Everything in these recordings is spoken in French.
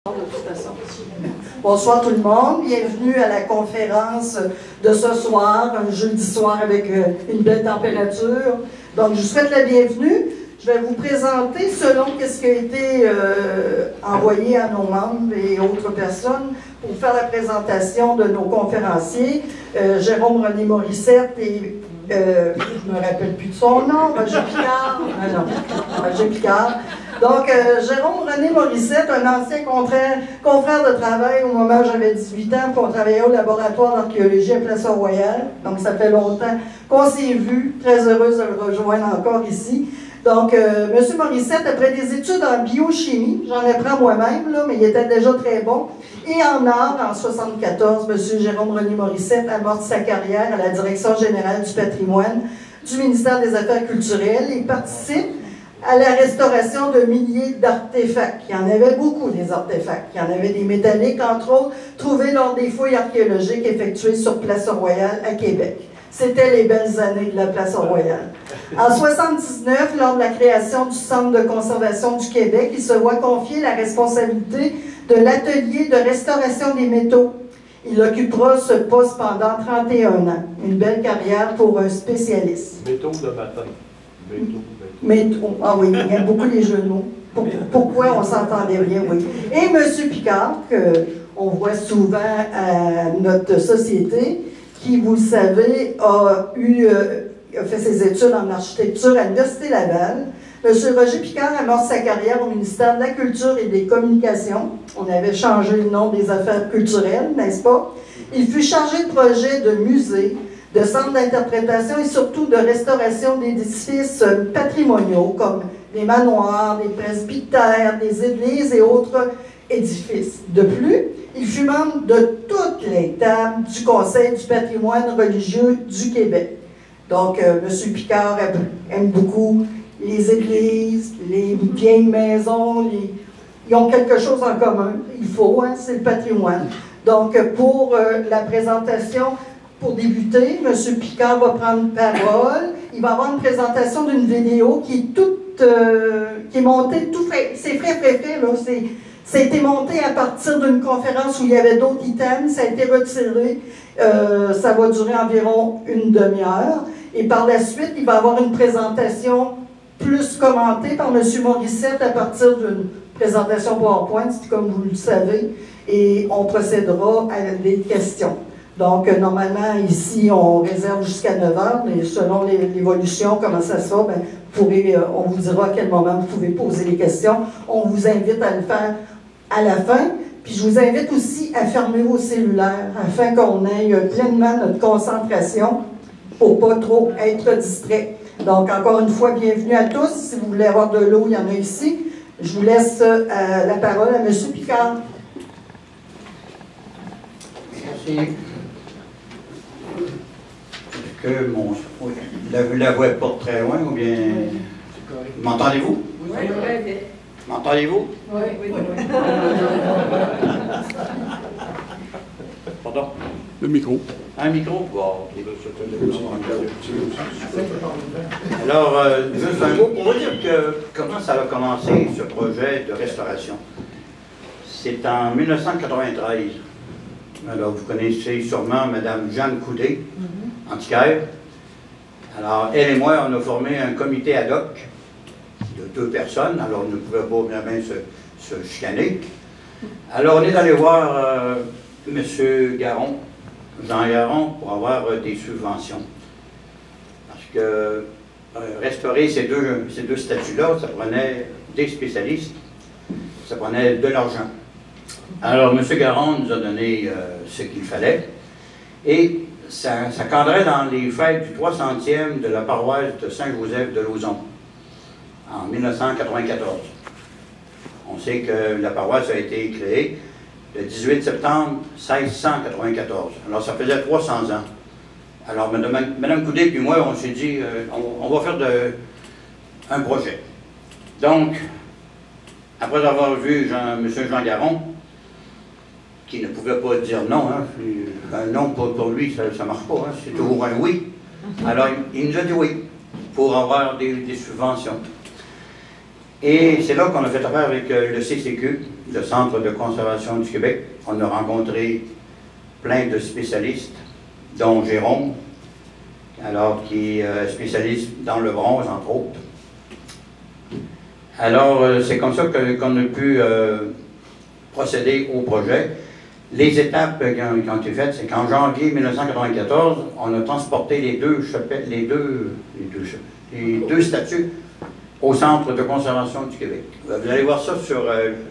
De toute façon. Bonsoir tout le monde, bienvenue à la conférence de ce soir, un jeudi soir avec une belle température. Donc je vous souhaite la bienvenue. Je vais vous présenter selon ce qui a été envoyé à nos membres et autres personnes pour faire la présentation de nos conférenciers. Jérôme René Morissette et je ne me rappelle plus de son nom, Roger Picard. Roger Picard. Donc, Jérôme René Morissette, un ancien confrère de travail au moment où j'avais 18 ans, qu'on travaillait au laboratoire d'archéologie à Place-Royale. Donc, ça fait longtemps qu'on s'est vu. Très heureuse de le rejoindre encore ici. Donc, M. Morissette, après des études en biochimie, j'en apprends moi-même, là, mais il était déjà très bon. Et en art, en 1974, M. Jérôme René Morissette amorce sa carrière à la Direction générale du patrimoine du ministère des Affaires culturelles et participe à la restauration de milliers d'artefacts. Il y en avait beaucoup, des artefacts. Il y en avait des métalliques, entre autres, trouvés lors des fouilles archéologiques effectuées sur Place-Royale à Québec. C'était les belles années de la Place-Royale. En 1979, lors de la création du Centre de conservation du Québec, il se voit confier la responsabilité de l'atelier de restauration des métaux. Il occupera ce poste pendant 31 ans. Une belle carrière pour un spécialiste. Métaux de matin. Métaux. Ah oui, il y a beaucoup les jeux de mots. Pourquoi on s'entendait bien, oui. Et M. Picard, qu'on voit souvent à notre société, qui, vous le savez, a fait ses études en architecture à l'Université Laval. M. Roger Picard amorce sa carrière au ministère de la Culture et des Communications. On avait changé le nom des affaires culturelles, n'est-ce pas? Il fut chargé de projets de musées, de centres d'interprétation et surtout de restauration d'édifices patrimoniaux comme des manoirs, des presbytères, des églises et autres édifices. De plus, il fut membre de toutes les tables du Conseil du patrimoine religieux du Québec. Donc, M. Picard aime beaucoup les églises, les vieilles maisons, ils ont quelque chose en commun. Il faut, hein, c'est le patrimoine. Donc, pour la présentation, pour débuter, M. Picard va prendre parole. Il va avoir une présentation d'une vidéo qui est toute, qui est montée tout frais. C'est frais, là. Ça a été monté à partir d'une conférence où il y avait d'autres items. Ça a été retiré. Ça va durer environ une demi-heure. Et par la suite, il va avoir une présentation plus commentée par M. Morissette à partir d'une présentation PowerPoint, comme vous le savez. Et on procédera à des questions. Donc, normalement, ici, on réserve jusqu'à 9 h, mais selon l'évolution, comment ça se fait, on vous dira à quel moment vous pouvez poser les questions. On vous invite à le faire à la fin. Puis, je vous invite aussi à fermer vos cellulaires afin qu'on ait pleinement notre concentration pour ne pas trop être distrait. Donc, encore une fois, bienvenue à tous. Si vous voulez avoir de l'eau, il y en a ici. Je vous laisse la parole à M. Picard. Merci. Que mon... La voix porte très loin ou bien... M'entendez-vous? Oui. M'entendez-vous? Oui. Pardon? Le micro. Un micro? Bon. Alors, juste un mot pour vous dire comment ça a commencé, ce projet de restauration. C'est en 1993. Alors, vous connaissez sûrement Mme Jeanne Coudé, antiquaire. Alors, elle et moi, on a formé un comité ad hoc de 2 personnes. Alors, on ne pouvait pas bien se chicaner. Alors, on est allé voir M. Garon, Jean Garon, pour avoir des subventions. Parce que restaurer ces deux statues-là, ça prenait des spécialistes, ça prenait de l'argent. Alors, M. Garon nous a donné ce qu'il fallait, et ça cadrait dans les fêtes du 300e de la paroisse de Saint-Joseph de Lauzon, en 1994. On sait que la paroisse a été créée le 18 septembre 1694. Alors, ça faisait 300 ans. Alors, Mme Coudé et moi, on s'est dit, on va faire un projet. Donc, après avoir vu M. Jean Garon, qui ne pouvait pas dire non, hein, un non pour lui, ça ne marche pas, hein, c'est toujours un oui. Alors, il nous a dit oui, pour avoir des subventions. Et c'est là qu'on a fait affaire avec le CCQ, le Centre de conservation du Québec. On a rencontré plein de spécialistes, dont Jérôme, alors qui est spécialiste dans le bronze, entre autres. Alors, c'est comme ça qu'on a pu procéder au projet. Les étapes qui ont été faites, c'est qu'en janvier 1994, on a transporté les deux statues au Centre de conservation du Québec. Vous allez voir ça sur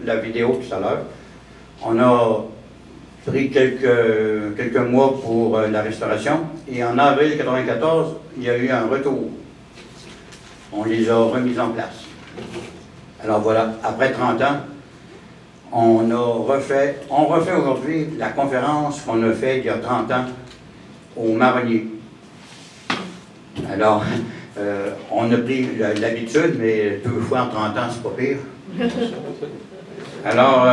la vidéo tout à l'heure. On a pris quelques mois pour la restauration, et en avril 1994, il y a eu un retour. On les a remises en place. Alors voilà, après 30 ans, on refait aujourd'hui la conférence qu'on a faite il y a 30 ans au Marronnier. Alors, on a pris l'habitude, mais 2 fois en 30 ans, c'est pas pire. Alors,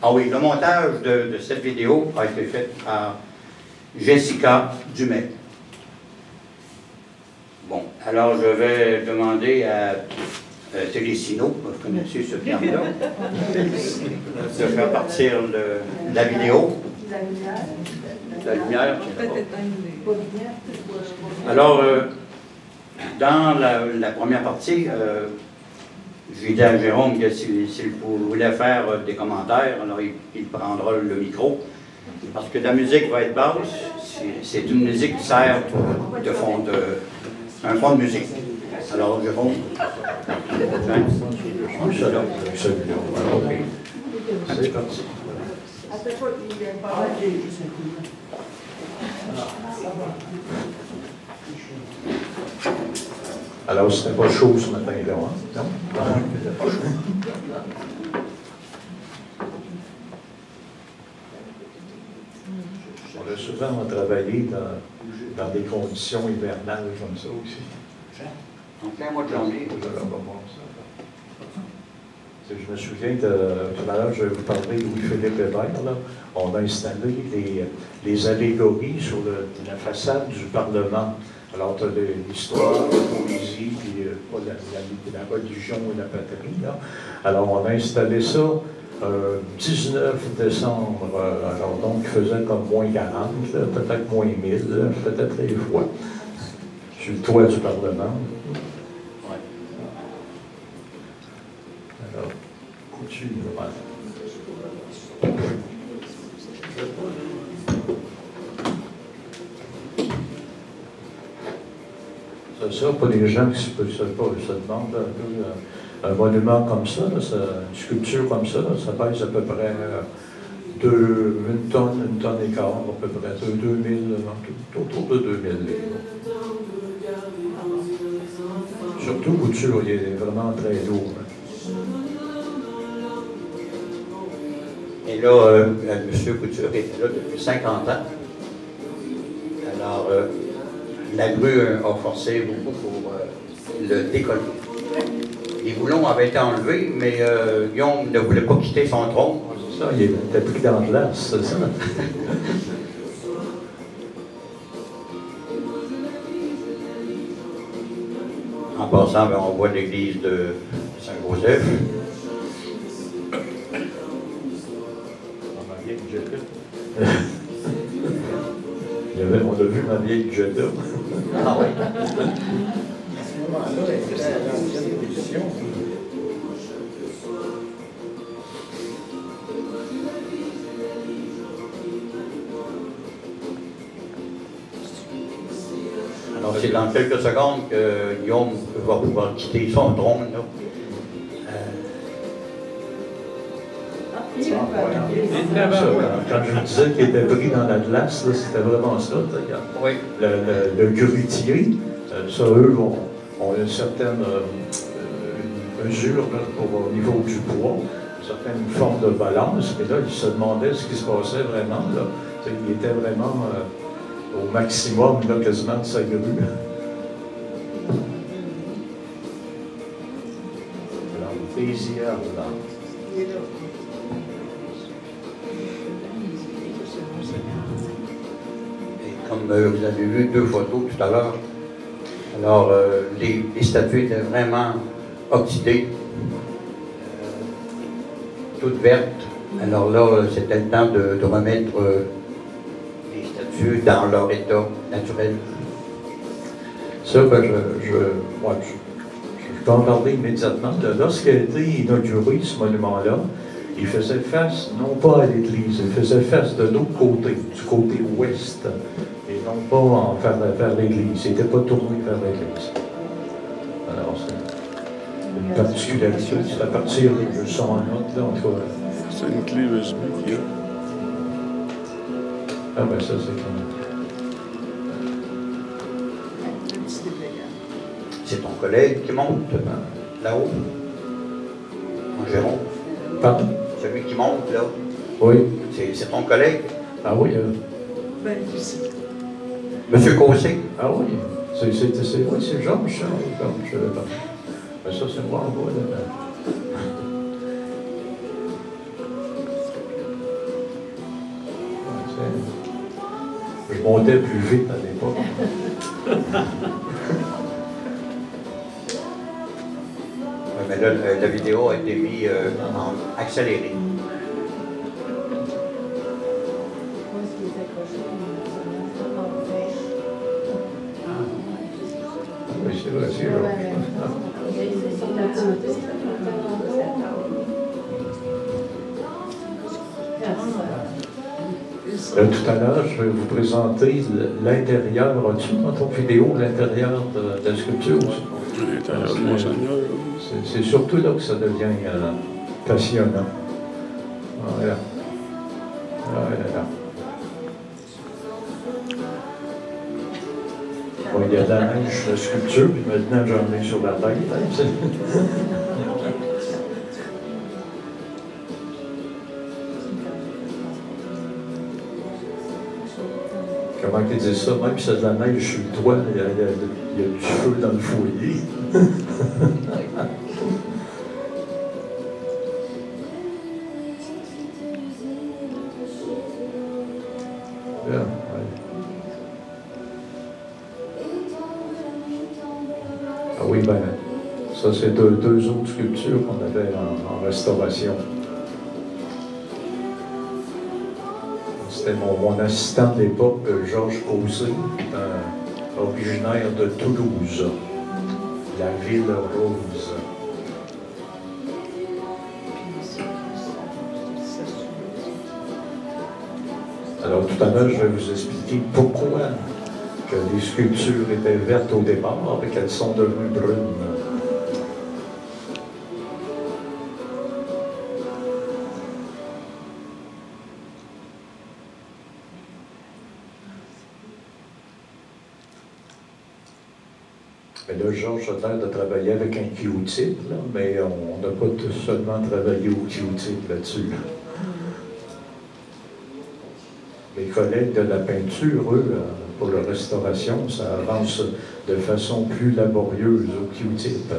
ah oui, le montage de cette vidéo a été fait par Jessica Dumais. Bon, alors je vais demander à Télécino, vous connaissez ce terme-là, de faire partir la vidéo. La lumière. Alors, dans la première partie, j'ai dit à Jérôme que s'il voulait faire des commentaires, alors il prendra le micro. Parce que la musique va être basse, c'est une musique qui sert de fond un fond de musique. Alors, Jérôme, c'est parti. Alors, c'était pas chaud ce matin-là, hein? Non? C'était pas chaud. On a souvent travaillé dans des conditions hivernales comme ça aussi. En plein mois de janvier. Je me souviens, tout à l'heure, je vais vous parler de Louis-Philippe Hébert. Là. On a installé les allégories sur la façade du Parlement. Alors, tu as l'histoire, la poésie, puis la religion et la patrie. Là. Alors, on a installé ça 19 décembre, alors donc, il faisait comme moins 40, peut-être moins 1000, peut-être les fois, sur le toit du Parlement. Alors, couture, c'est ça, pour les gens qui se demandent un monument comme ça, une sculpture comme ça, ça pèse à peu près une tonne et quart, à peu près 2000, autour de 2000 livres. Surtout couture, il est vraiment très lourd. Et là, M. Couture était là depuis 50 ans. Alors, la grue a forcé beaucoup pour le décoller. Les boulons avaient été enlevés, mais Guillaume ne voulait pas quitter son trône. C'est ça, il était pris dans le glace, c'est ça. En passant, on voit l'église de Saint-Joseph. On a vu ma vieille Jeddah. Ah oui. À ce moment-là, c'était à l'ancienne édition. Alors, c'est dans quelques secondes que Guillaume va pouvoir quitter son trône. Là. Quand je vous disais qu'il était pris dans la glace, c'était vraiment ça. Oui. Le grutier, ça, eux, ont une certaine mesure là, au niveau du poids, une certaine forme de balance, mais là, ils se demandaient ce qui se passait vraiment. Là. Il était vraiment au maximum, là, quasiment de sa grue. Alors, plaisir, là. Comme vous avez vu 2 photos tout à l'heure, alors les statues étaient vraiment oxydée, toute verte. Alors là, c'était le temps de remettre les statues dans leur état naturel. Ça, ben, je peux en parler immédiatement. Lorsqu'il a été inauguré, ce monument-là, il faisait face, non pas à l'église, il faisait face de l'autre côté, du côté ouest, et non pas vers l'église. Il n'était pas tourné vers l'église. Alors, c'est une particularité. C'est à partir de son note, là, en tout cas. C'est une clé USB qu'il y a. Ah, ben ça, c'est quand même. C'est ton collègue qui monte là-haut, en Jérôme. Pardon? Celui qui monte là. Oui. C'est ton collègue. Ah oui. Monsieur Cossé. Ah oui. C'est Georges, ça. Ben ça, c'est moi en bas, là. Je montais plus vite à l'époque. Mais là, la vidéo a été mise en accéléré. Oui, c'est vrai, c'est Georges. Tout à l'heure, je vais vous présenter l'intérieur. As-tu dans ton vidéo l'intérieur de la sculpture? L'intérieur du Monseigneur. C'est surtout là que ça devient passionnant. Voilà. Voilà. Bon, il y a de la neige, la sculpture, puis maintenant j'en ai sur la tête. Comment ils disent ça? Même si c'est de la neige sur le toit, il y a du feu dans le foyer. Bien, ouais. Ah oui, ben, ça c'est deux autres sculptures qu'on avait en restauration. C'était mon assistant de l'époque, Georges Cossé, originaire de Toulouse, la ville rose. Alors tout à l'heure, je vais vous expliquer pourquoi que les sculptures étaient vertes au départ et qu'elles sont devenues brunes. Mais là, Georges a l'air de travailler avec un Q-tip, mais on n'a pas seulement travaillé au Q-tip là-dessus. Les collègues de la peinture, eux, pour la restauration, ça avance de façon plus laborieuse au Q-tip.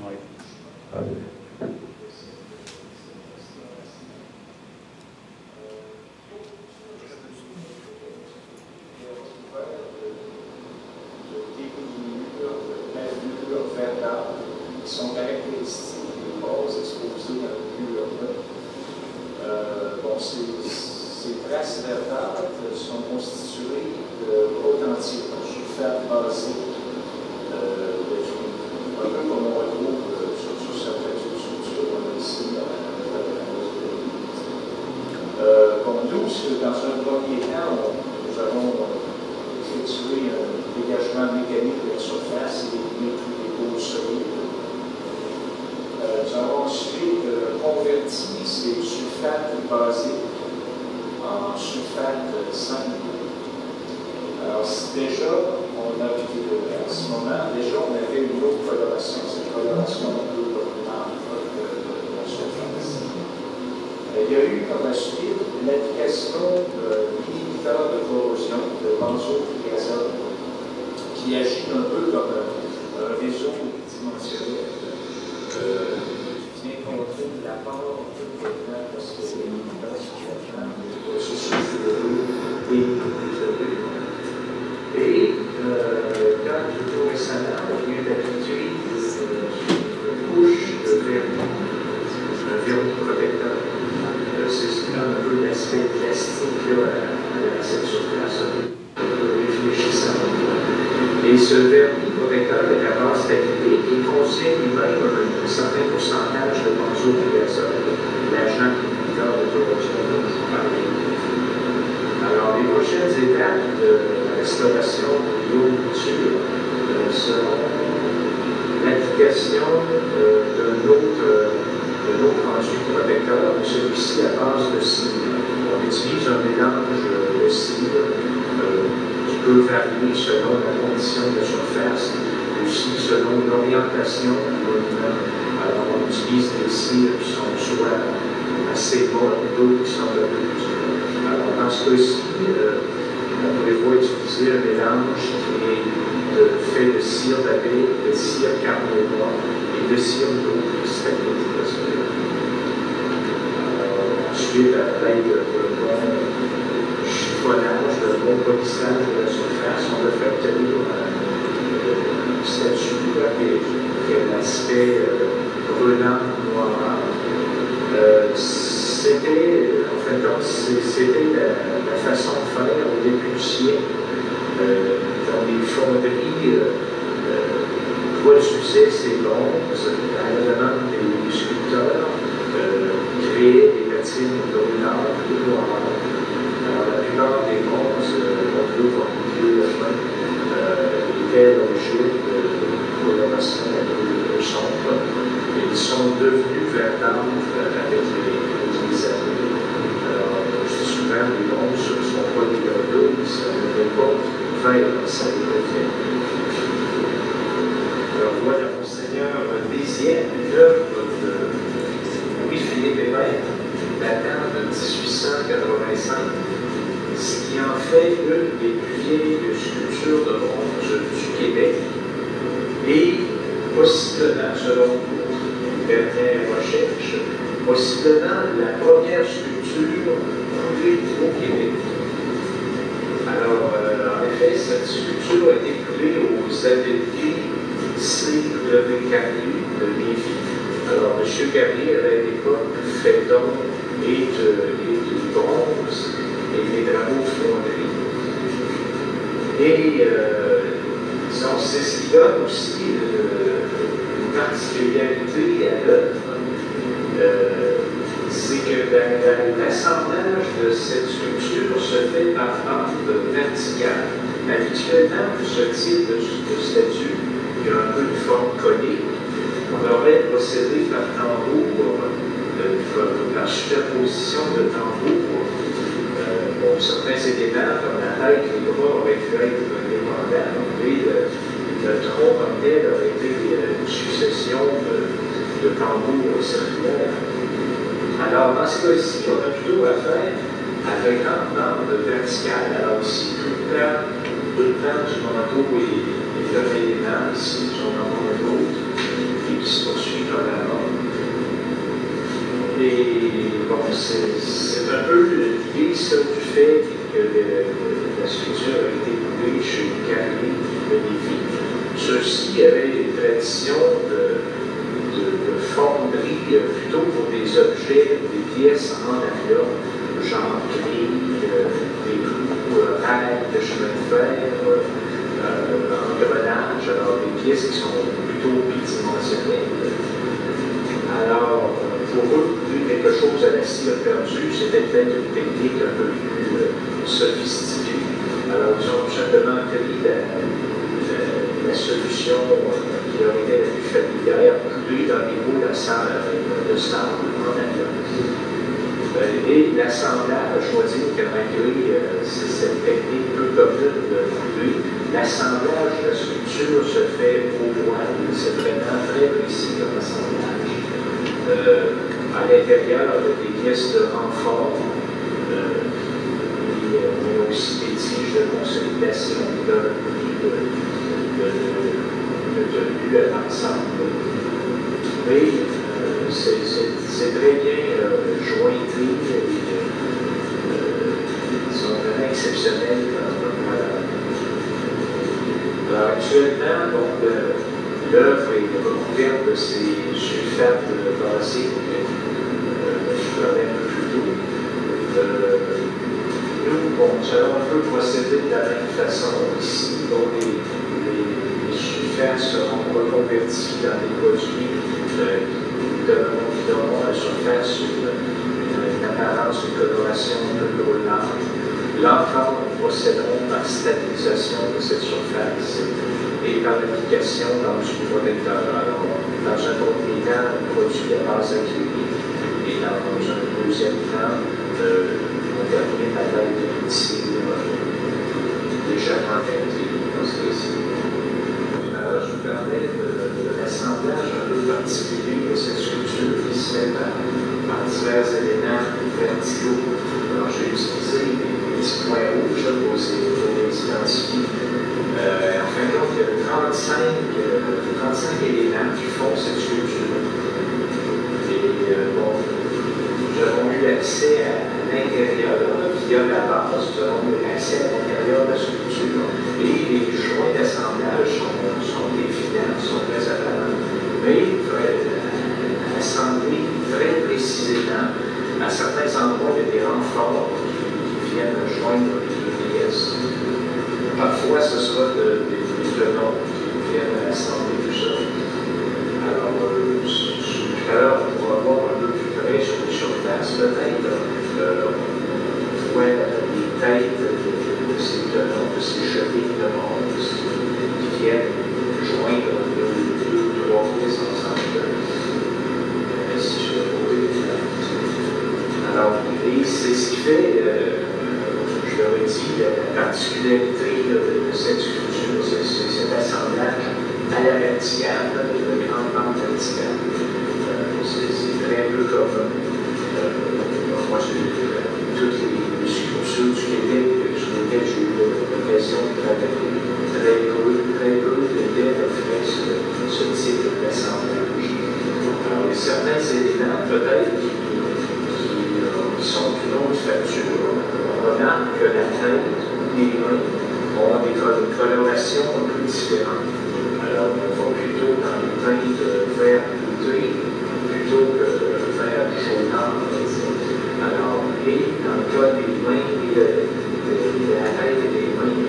Oui. Sont caractéristiques des bases exposées dans le mur. Bon, ces traces verdâtres sont constituées de authentiques sulfates basés de cuivre. Un peu comme on retrouve sur certaines structures qu'on a ici dans la bon, nous, dans un premier temps, nous avons effectué un dégagement mécanique de la surface et éliminé tous les dépôts solides. Nous avons ensuite converti ces sulfates basés en sulfate simple. Alors, déjà, à ce moment, on avait une autre coloration. Cette coloration un peu marbre de la surface. Il y a eu par la suite l'application d'inhibiteurs de corrosion, de benzotriazole, qui agit un peu comme un réseau dimensionnel. Vient contrôler la part de l'écran parce que c'est une base qui fait le processus et quand tout récemment, on vient d'habituer ce vernis protecteur est à base d'acrylique et contient lui-même un certain pourcentage de benzotriazole, l'agent inhibiteur de corrosion dont je vous parlais. Alors, les prochaines étapes de la restauration de l'eau-mouture seront l'application d'un autre enduit protecteur, celui-ci à base de cire. On utilise un mélange de cire qui peut varier selon la condition de surface, aussi selon l'orientation du monument. Alors, on utilise des cires qui sont soit assez molles, d'autres qui sont un peu plus dures. Alors, dans ce cas-ci, on prévoit utiliser un mélange qui est fait de cire d'abeille, de cire carnauba et de cire d'eau cristallisée. Ensuite, à l'aide de bon chiffonnage, de bon polissage de la surface, on va faire obtenir un statut qui a l'aspect brûlant, noir. C'était, en fin de compte, c'était la façon de faire au début du siècle. Dans les fonderies, produisaient ces bronzes à la demande des sculpteurs, créaient des patines brûlantes ou noires. Alors, la plupart des bronzes qu'on trouve en milieu urbain étaient à l'origine de coloration un peu sombre. Ils sont devenus verdoyants avec les années. Alors, je dis souvent, les bronzes ne sont pas des bordeaux, ça ne devrait pas vert, ça devrait. Alors, voilà, Monseigneur Béziers, une œuvre de Louis-Philippe Hébert, datant de 1885, ce qui en fait une des plus vieilles sculptures de bronze du Québec, et possiblement, selon une dernière recherche, possiblement la première sculpture coulée au Québec. Alors, en effet, cette sculpture a été coulée aux ateliers C.W. Carrier de Lévis. Alors, M. Carrier, à l'époque, fait don et du bronze et des travaux de fonderie. Et, disons, c'est ce qui donne aussi une particularité à l'œuvre. C'est que l'assemblage de cette sculpture se fait par bande verticale. Habituellement, pour ce type de statue, qui a un peu de forme conique, on aurait procédé par tambour, par superposition de tambours. Pour certains éléments, comme la tête, les bras auraient pu être indépendants, et le tronc comme tel aurait été une succession de tambours circulaires. Alors, dans ce cas-ci, on a plutôt affaire avec un bande verticale. Alors, ici, tout le temps du manteau est un élément, ici, son manteau, et qui se poursuit dans la bande. Et bon, c'est un peu l'idée, ça, du fait que la sculpture a été coulée chez Carrier de Lévis. Ceux-ci avaient une tradition de fonderie plutôt pour des objets, des pièces en avion, genre grille, des clous, rails de chemin de fer, engrenages, alors des pièces qui sont plutôt bidimensionnelles. Alors, pour eux, quelque chose à la cire perdue, c'était peut-être une technique un peu plus sophistiquée. Alors, ils ont tout simplement pris la solution qui leur était la plus familière, coulée dans des bouts de sable en avion. Et l'assemblage, je dois dire que malgré cette technique peu commune de couler, l'assemblage de la sculpture se fait au voile. C'est vraiment très précis comme assemblage. À l'intérieur, il y a des pièces de renfort, il y a aussi des tiges de consolidation qui donnent de tenue à l'ensemble. Mais c'est très bien jointé et ils sont vraiment exceptionnels comme malade. Alors actuellement, l'œuvre est recouverte de ces sulfates basiques je parlais un peu plus tôt. Nous, bon, nous allons un peu procéder de la même façon. Ici, bon, les surface seront reconvertis dans des produits qui donneront à la surface une apparence, une coloration un peu brûlante. Là encore, nous procéderons par stabilisation de cette surface et par l'application dans du protecteur. Alors, dans un premier temps, on produit à base acrylique et dans un deuxième temps, on termine à l'aide de l'outil légèrement teinté dans ce cas-ci. Alors, je vous parlais de l'assemblage un peu particulier de cette structure qui se fait par divers éléments verticaux. Alors, j'ai utilisé des petits points rouges pour les identifier. En fin de compte, il y a 35 éléments qui font cette structure. Et bon, nous avons eu accès à l'intérieur, via la base, nous avons eu accès à l'intérieur de la structure. Et les joints d'assemblage sont évidents, sont très apparents. Mais il faudrait assembler très précisément. À certains endroits, il y a des renforts qui viennent joindre les pièces. Parfois, ce sera des tenons qui viennent assembler tout ça. Alors, tout à l'heure, on pourra voir un peu plus près sur les surfaces. Peut-être, on voit les têtes de ces tenons, de ces chevilles de bronze qui viennent joindre deux ou trois pièces ensemble. Si je vais trouver. Alors, c'est ce qui fait. Je leur ai dit, la particularité de cette structure, c'est cet assemblage à la verticale, de grande bande verticale. C'est très peu commun. Moi, toutes les structures du Québec sur lesquelles j'ai eu l'occasion de travailler, très peu d'éléments offraient ce type d'assemblage. Alors, il y a certains éléments, peut-être, qui sont d'une autre facture. On remarque que la tête ou les mains ont des colorations un peu différentes. Alors, on va plutôt dans les teintes vert bleuté plutôt que vert jaunâtre. Alors, et dans le cas des mains et de la tête et des mains,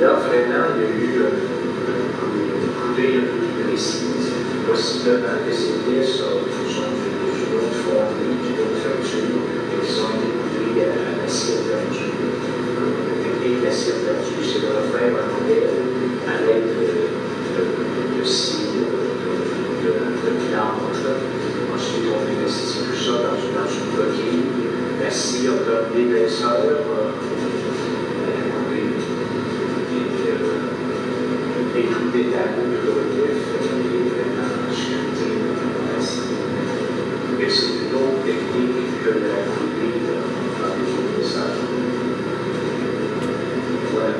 là, vraiment, il y a eu une coulée un peu plus précise. Possiblement que ces pièces sont d'une autre fonderie, d'une autre facture, et qui sont découlées à l'assiette perdue. La technique d'assiette perdue, c'est de refaire un modèle à l'aide de cire, de planches. Ensuite, on investit tout ça dans une coquille. La cire donne l'épaisseur, les clous des tableaux de relief est vraiment sculpté dans l'acier. Et c'est une autre technique que la coulée dans les fournisseurs. Voilà.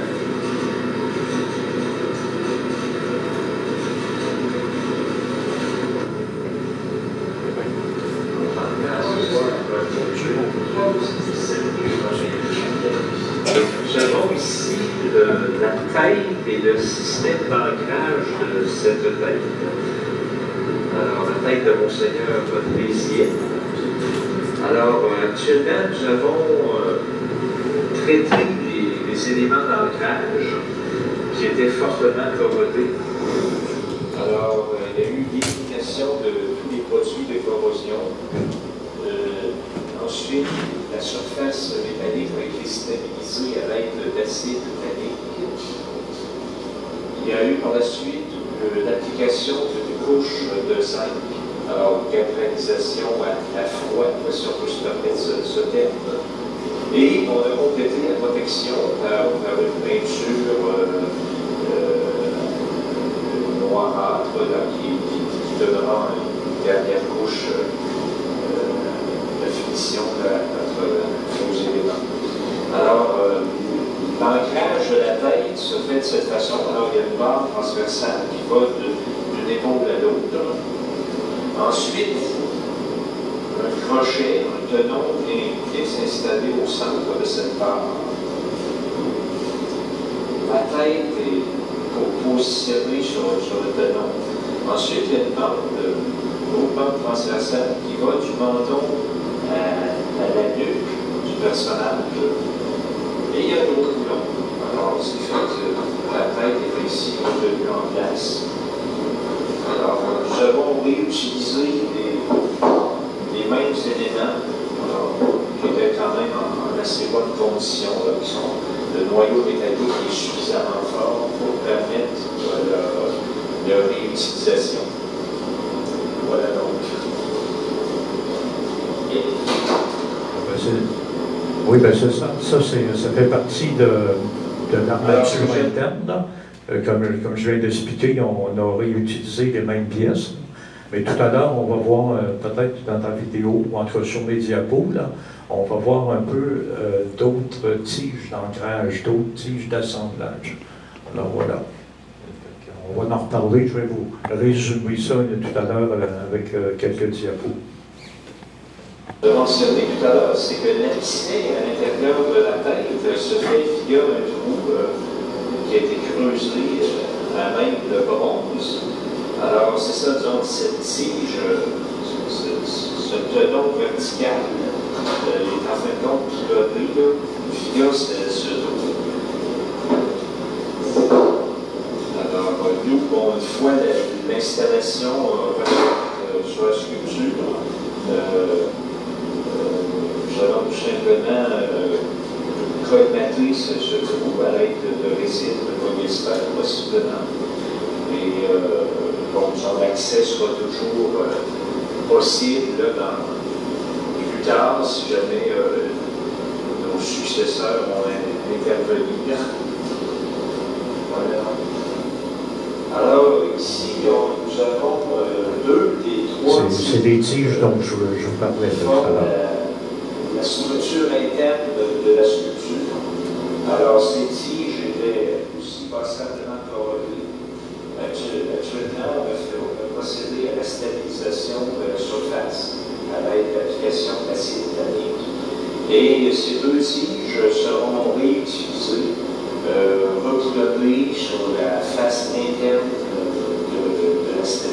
Nous avons ici la tête et le système d'ancrage de cette tête. Alors, la tête de Monseigneur Béziers. Alors, actuellement, nous avons traité les éléments d'ancrage qui étaient fortement corrodés. Alors, il y a eu l'élimination de tous les produits de corrosion. Ensuite, la surface métallique a été stabilisée à l'aide d'acide métallique. Il y a eu par la suite l'application d'une couche de zinc, alors galvanisation à froid, si on peut se permettre ce terme. Et on a complété la protection par une peinture noirâtre qui donnera une dernière couche de finition de nos éléments. Alors, l'ancrage de la tête se fait de cette façon. Alors, il y a une barre transversale qui va d'une épaule à l'autre. Ensuite, un crochet, un tenon est installé au centre de cette barre. La tête est positionnée sur le tenon. Ensuite, il y a une bande transversale qui va du menton à la nuque du personnage. Et il y a un autre boulon. Alors, ce qui fait que la tête fenêtre était ici revenue en place. Alors, nous avons réutilisé les mêmes éléments qui étaient quand même en assez bonne condition, là, qui sont le noyau métallique qui est suffisamment fort pour permettre leur réutilisation. Voilà donc. Oui, bien c'est ça. Ça fait partie de l'armature interne. Là. Comme je viens d'expliquer, on a réutilisé les mêmes pièces. Mais tout à l'heure, on va voir, peut-être dans ta vidéo, ou entre sur mes diapos, là, on va voir un peu d'autres tiges d'ancrage, d'autres tiges d'assemblage. Alors voilà. On va en reparler, je vais vous résumer ça tout à l'heure avec quelques diapos. Je mentionnais tout à l'heure, c'est que l'apnée à l'intérieur de la tête se fait via un trou qui a été creusé à même de bronze. Alors, c'est ça, disons, cette tige, ce tenon vertical, est en fin de compte piloté via ce trou. Alors, nous, une fois l'installation sur la sculpture, nous allons tout simplement colmater ce trou à l'aide de résine de polyester, possiblement. Et donc, son accès sera toujours possible là, plus tard, si jamais nos successeurs vont intervenir. Voilà. Alors, ici, nous avons deux des trois. C'est des tiges dont je vous parlais tout à l'heure. La structure interne de la sculpture. Alors, ces tiges étaient aussi passablement corrodées. Actuellement, on va procéder à la stabilisation de la surface à l'aide d'application d'acide titanique. Et ces deux tiges seront réutilisées, recoulonnées sur la face interne de la statue.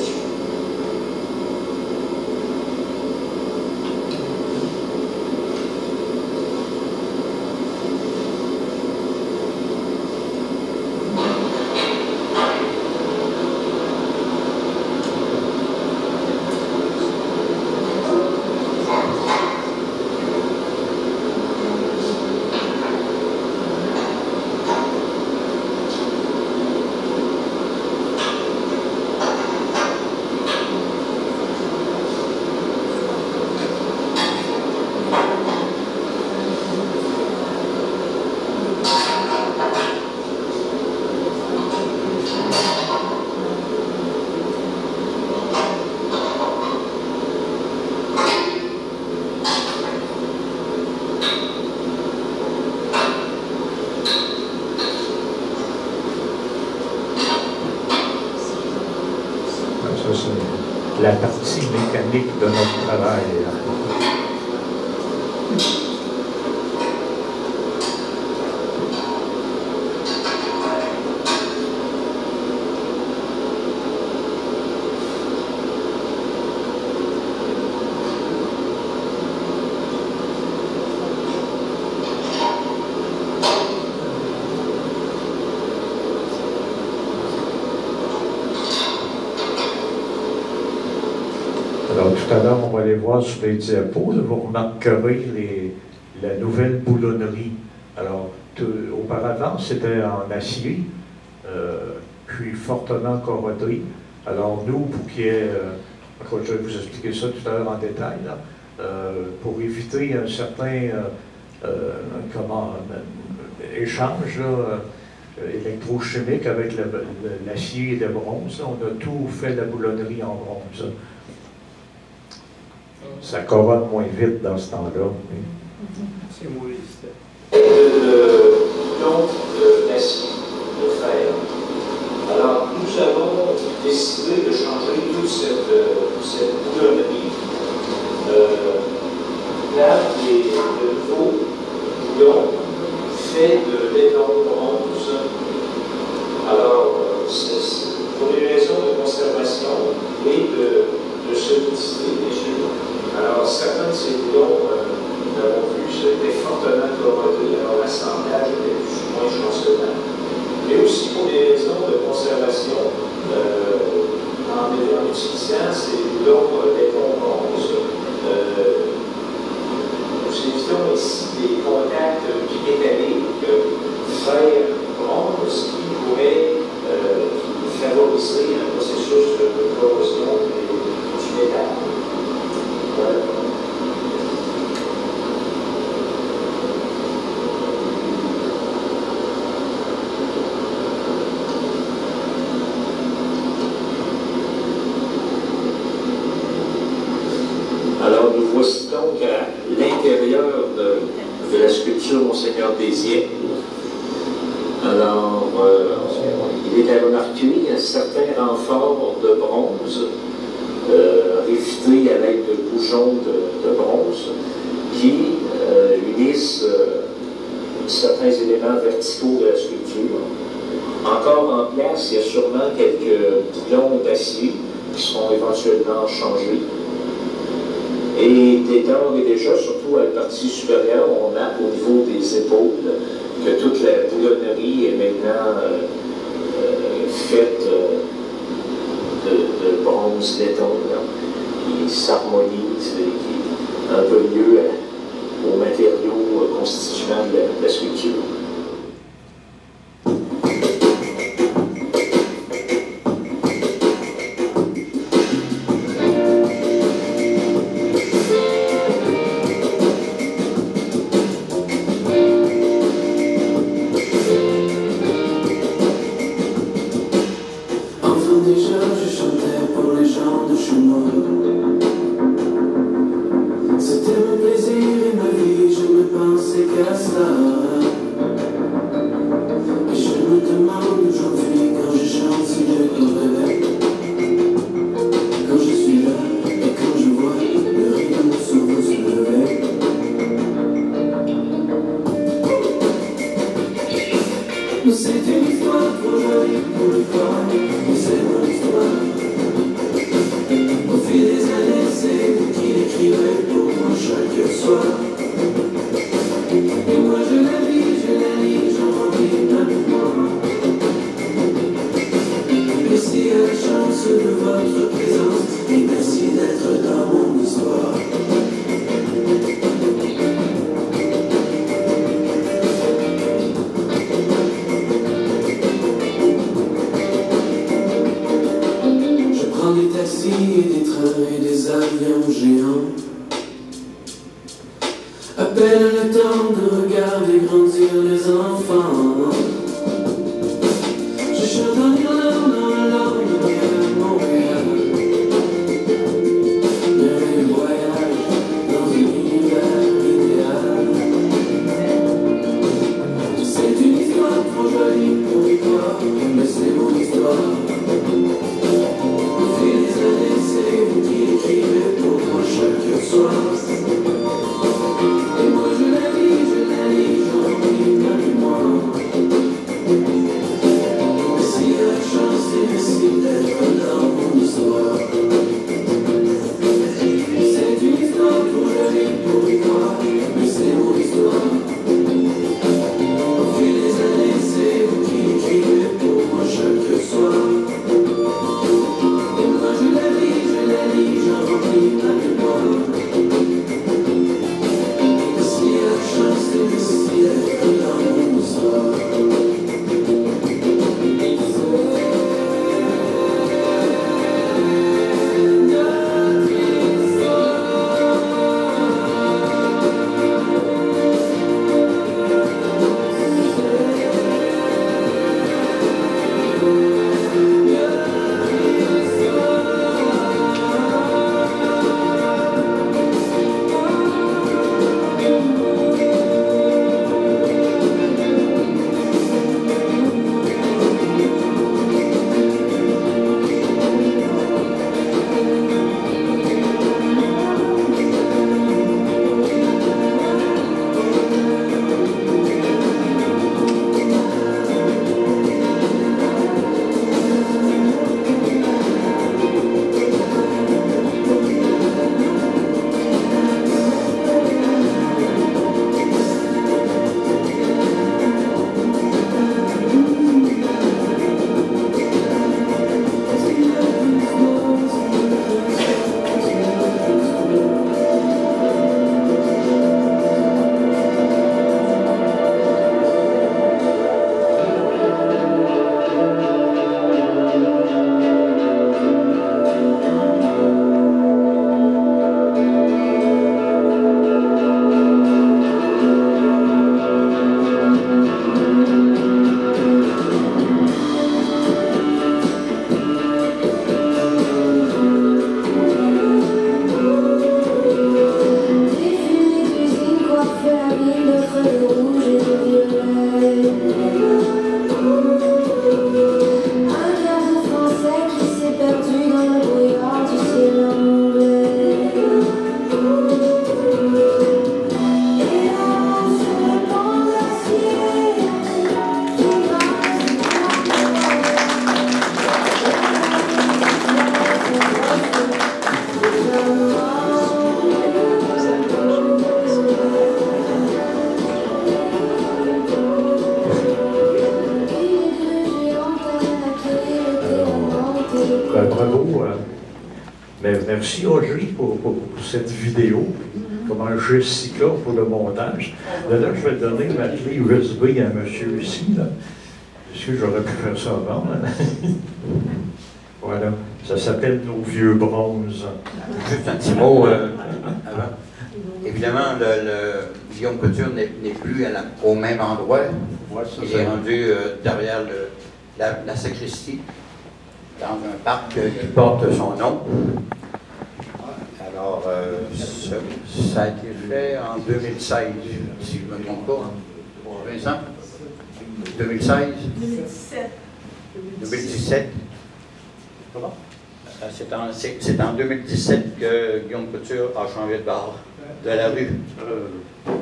La partie mécanique de notre travail. Alors, tout à l'heure, on va aller voir sur les diapos. Vous remarquerez la nouvelle boulonnerie. Alors, auparavant, c'était en acier, puis fortement corrodé. Alors, nous, pour qu'il y ait, je vais vous expliquer ça tout à l'heure en détail, là, pour éviter un certain échange électrochimique avec l'acier et le bronze, on a tout fait la boulonnerie en bronze. Ça corrode moins vite dans ce temps-là. Oui. C'est Moïse. Donc, d'acier, de fer. Alors, nous avons décidé de changer toute cette boulonnerie. Là, le nouveau boulon fait de laiton bronze. Alors, pour des raisons de conservation et de solidité, bien sûr. Alors, certains de ces boulons, nous l'avons vu, étaient fortement corrodés, alors l'assemblage était plus ou moins chancelant. Mais aussi pour des raisons conservation en utilisant l'eau des bronzes. Nous évitons ici des contacts bimétalliques fer-bronze qui pourraient favoriser un processus de corrosion du métal. Voilà. Alors, nous voici donc à l'intérieur de la sculpture Monseigneur Désier. Alors, il est à remarquer un certain renfort de bronze, réfuté à l'aide de boujons de bronze, qui unissent certains éléments verticaux de la sculpture. Encore en place, il y a sûrement quelques boulons d'acier qui seront éventuellement changés. Et d'ores et déjà, surtout à la partie supérieure, on a au niveau des épaules que toute la boulonnerie est maintenant faite de bronze laiton, qui s'harmonise et qui est un peu mieux aux matériaux constituant de la sculpture. Et moi je la lis, j'en lis, moi. merci Roger pour cette vidéo. Comment Jessica pour le montage. Là, je vais donner ma clé USB à monsieur ici. Là. Est-ce que j'aurais pu faire ça avant? Voilà. Ça s'appelle Nos vieux bronzes. Juste un petit mot avant. Évidemment, Guillaume Couture n'est plus au même endroit. Ouais, ça, Il est rendu derrière la sacristie, dans un parc qui porte son nom. Alors, ça a été fait en 2016, si je ne me trompe pas. Vincent? 2016? 2017. Comment? C'est en 2017 que Guillaume Couture a changé de bar de la rue.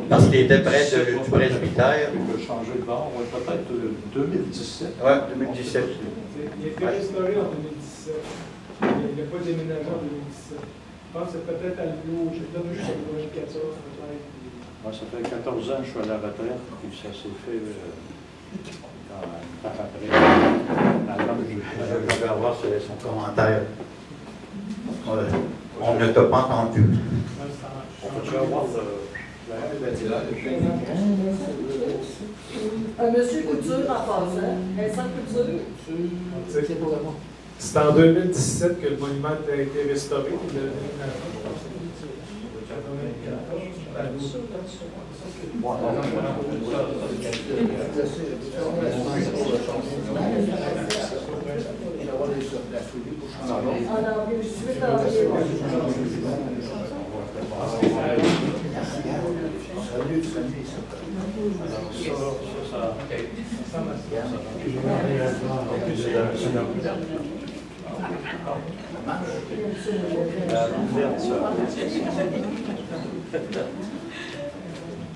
Parce qu'il était près du presbytère. Il peut changer de bord, ouais, peut-être 2017. Oui, 2017. Il a été restauré en 2017. Il n'a pas déménagé en 2017. Je pense que c'est peut-être à l'eau. Je donne juste en 2014, peut-être. Moi, ça fait 14 ans que je suis à la retraite, puis ça s'est fait après. Je vais avoir son commentaire. On ne t'a pas entendu. On peut avoir Monsieur Couture en passant. Vincent Couture. C'est en 2017 que le monument a été restauré.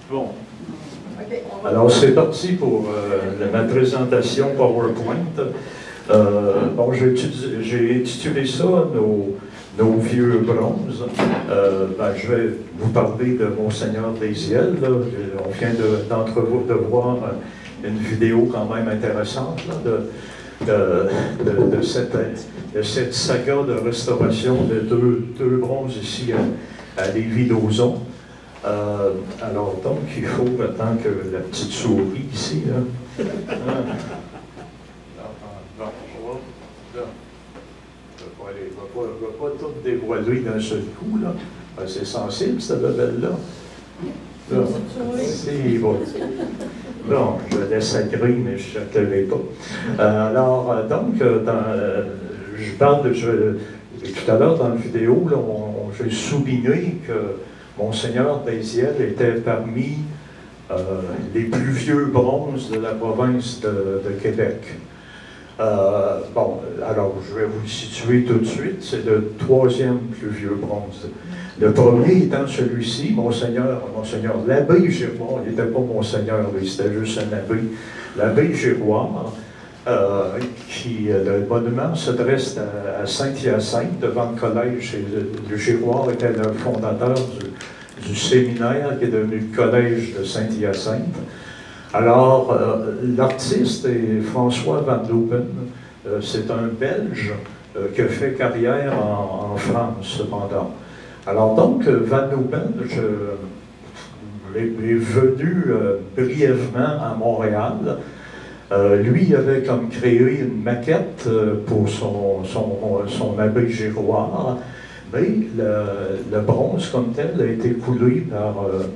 Bon. Alors, c'est parti pour ma présentation PowerPoint. Bon, j'ai intitulé ça nos vieux bronzes. Je vais vous parler de Monseigneur Désiel. On vient de voir une vidéo quand même intéressante là, de cette saga de restauration de deux bronzes ici à Lévis-Lauzon. Alors donc, il faut attendre que la petite souris ici, là. Je ne vais pas tout dévoiler d'un seul coup, là. C'est sensible, cette bebelle-là. C'est bon. Bon, je laisse ça griller, mais je ne te l'ai pas. Alors, donc, je parle de... tout à l'heure, dans la vidéo, j'ai souligné que Monseigneur Désiel était parmi les plus vieux bronzes de la province de Québec. Bon, alors je vais vous le situer tout de suite, c'est le troisième plus vieux bronze. Le premier étant celui-ci, Monseigneur l'abbé Giroir, il n'était pas Monseigneur, c'était juste un abbé, l'abbé Giroir, le monument se dresse à Saint-Hyacinthe, devant le collège, le Giroir était le fondateur du séminaire qui est devenu le collège de Saint-Hyacinthe. Alors, l'artiste est François Van Loopen. C'est un Belge qui a fait carrière en France, cependant. Alors donc, Van Loopen est venu brièvement à Montréal. Lui avait comme créé une maquette pour son abbé Giroir, mais le bronze comme tel a été coulé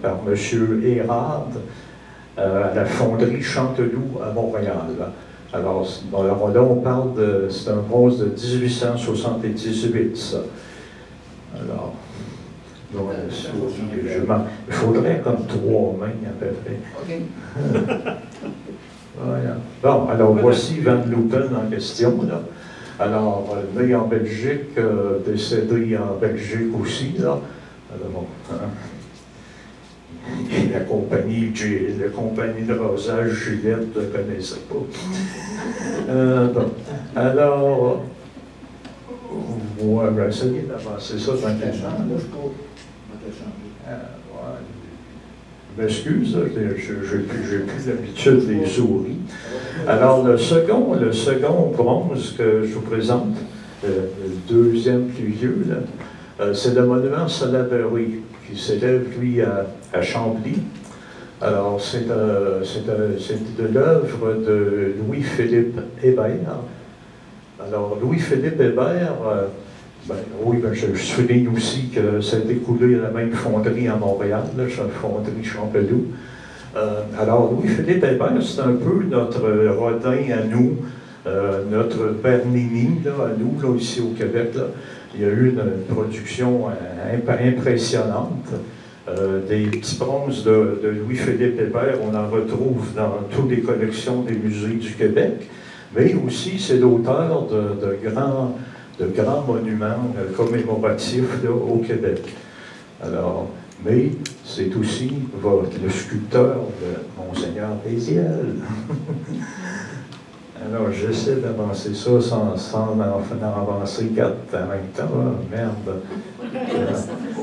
par M. Hérard, à la fonderie Chanteloup à Montréal. Alors là, on parle c'est un bronze de 1878, ça. Alors, donc, il faudrait comme 3 mains à peu près. OK. Voilà. Bon, alors voici Van Loopen en question, là. Alors, né en Belgique, décédé en Belgique aussi, là. Alors, bon, hein. Et la compagnie de rosage Gillette ne connaissait pas. Bon. Alors, on va essayer d'avancer ça tranquillement. Je m'excuse, j'ai plus l'habitude des souris. Alors, le second bronze que je vous présente, le deuxième plus vieux, là, c'est le monument Salaberry, qui s'élève, lui, à Chambly. Alors, c'est de l'œuvre de Louis-Philippe Hébert. Alors, Louis-Philippe Hébert, je souligne aussi que ça a été coulé à la même fonderie à Montréal, la fonderie Champelou. Alors, Louis-Philippe Hébert, c'est un peu notre Rodin à nous, notre Bernini à nous, là, ici au Québec. Là. Il y a eu une production impressionnante. Des petits bronzes de Louis-Philippe Hébert, on en retrouve dans toutes les collections des musées du Québec, mais aussi c'est l'auteur de grands monuments commémoratifs là, au Québec. Alors, mais c'est aussi le sculpteur de Monseigneur Désiel. Alors, j'essaie d'avancer ça sans en avancer 4 en même temps. Ah, merde.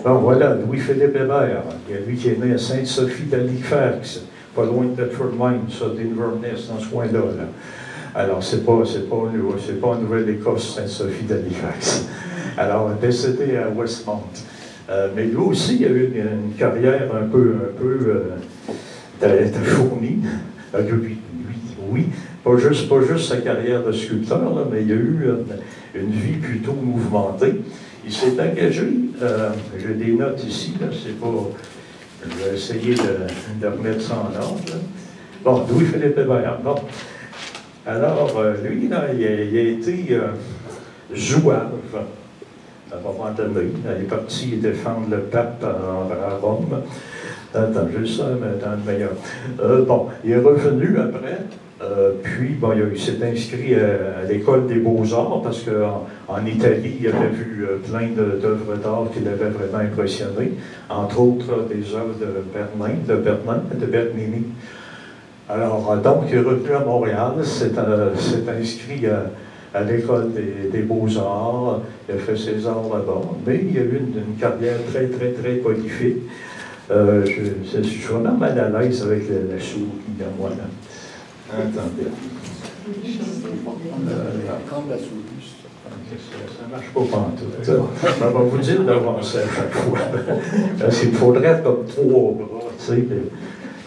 Bon, voilà, Louis-Philippe Hébert. Il y a lui qui est né à Sainte-Sophie d'Halifax, pas loin de Bedford Mine, ça, d'Inverness, dans ce coin-là. Là. Alors, c'est pas en Nouvelle-Écosse, Sainte-Sophie d'Halifax. Alors, décédé à Westmount. Mais lui aussi, il a eu une carrière un peu fournie. Oui. Pas juste sa carrière de sculpteur, là, mais il a eu une vie plutôt mouvementée. Il s'est engagé, j'ai des notes ici, là, c'est pas. Je vais essayer de remettre ça en ordre. Là. Bon, Louis-Philippe Hébert. Bon. Alors, lui, là, il a été zouave. À un moment donné, il est parti défendre le pape à Rome. Attends, juste ça, mais dans le meilleur. Bon, il est revenu après. Puis, bon, il s'est inscrit à l'école des Beaux-Arts parce qu'en Italie, il avait vu plein d'œuvres d'art qui l'avaient vraiment impressionné, entre autres des œuvres de Bernini. Alors, donc, il est revenu à Montréal, s'est inscrit à l'école des Beaux-Arts, il a fait ses arts là-bas, mais il a eu une carrière très, très, très prolifique. Je suis vraiment mal à l'aise avec la souris de moi, là. Attendez. Prendre la souris. Ça ne marche pas pantoute. Ça va vous dire d'avancer à chaque fois. Parce qu'il faudrait comme 3 bras, tu sais.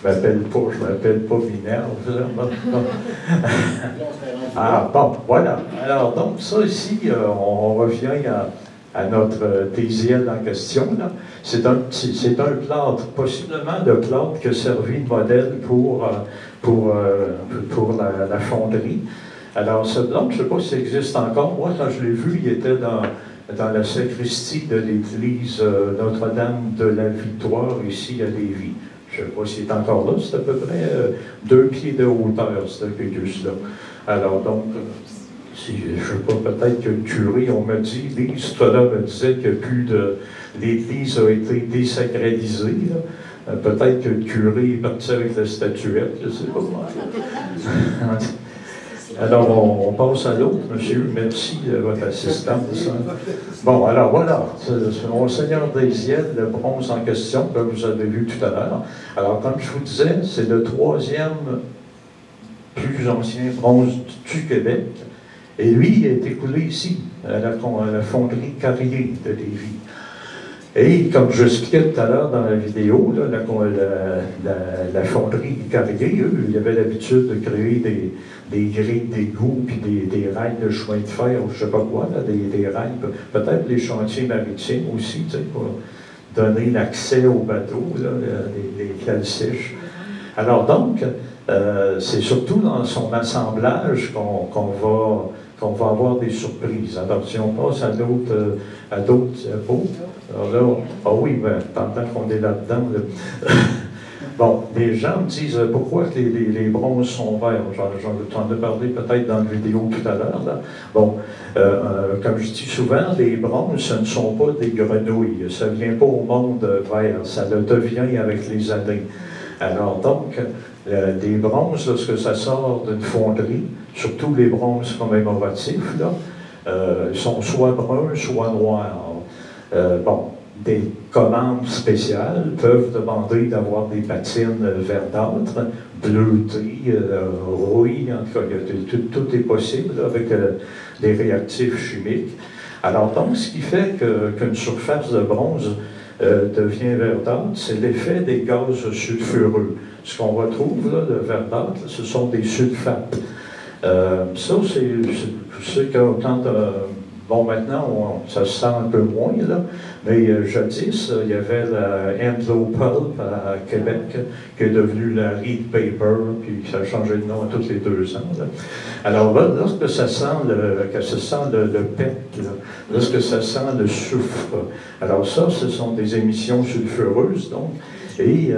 Je m'appelle pas Minerve. Ah, bon, voilà. Alors, donc, ça ici, on revient à notre Tésiel en question. C'est un plâtre, possiblement le plâtre qui a servi de modèle pour la fonderie. Alors, ce plâtre, je ne sais pas s'il existe encore. Moi, quand je l'ai vu, il était dans la sacristie de l'église Notre-Dame de la Victoire, ici à Lévis. Je ne sais pas s'il est encore là. C'est à peu près 2 pieds de hauteur, ce pégus-là. Alors, donc, je ne sais pas, peut-être que le curé, on m'a dit, Lise, tout à l'heure, me disait que l'église a été désacralisée. Peut-être que le curé est parti avec la statuette, je ne sais pas. Alors, on passe à l'autre, monsieur. Merci de votre assistance. Bon, alors voilà, c'est Monseigneur Désiel, le bronze en question, que vous avez vu tout à l'heure. Alors, comme je vous disais, c'est le 3e plus ancien bronze du Québec. Et lui, il a été coulé ici, à la fonderie Carrier de Lévis. Et comme je expliquais tout à l'heure dans la vidéo, là, la fonderie Carrier, eux, ils avaient l'habitude de créer des grilles d'égout, puis des rails de chemin de fer, ou je ne sais pas quoi, là, des rails, peut-être les chantiers maritimes aussi, tu sais, pour donner l'accès aux bateaux, là, les cales sèches. Alors donc, c'est surtout dans son assemblage qu'on va avoir des surprises. Alors, si on passe à d'autres diapos, alors là, oui, ben, pendant qu'on est là-dedans, bon, les gens me disent pourquoi les bronzes sont verts. J'en ai parlé peut-être dans la vidéo tout à l'heure. Bon, comme je dis souvent, les bronzes, ce ne sont pas des grenouilles. Ça ne vient pas au monde vert. Ça le devient avec les années. Alors donc, les bronzes, lorsque ça sort d'une fonderie, surtout les bronzes commémoratifs, là, sont soit bruns, soit noirs. Bon, des commandes spéciales peuvent demander d'avoir des patines verdâtres, bleutées, rouillées, en tout cas, tout est possible là, avec des réactifs chimiques. Alors donc, ce qui fait qu'une surface de bronze devient verdâtre, c'est l'effet des gaz sulfureux. Ce qu'on retrouve, là, le verdâtre, ce sont des sulfates. Ça, c'est que quand... bon, maintenant, ça se sent un peu moins, là, mais jadis, il y avait la Enzo Pulp à Québec, qui est devenue la Reed Paper, puis ça a changé de nom à tous les 2 ans. Là. Alors là, lorsque ça sent le PET, là, lorsque ça sent le soufre, alors ça, ce sont des émissions sulfureuses, donc, et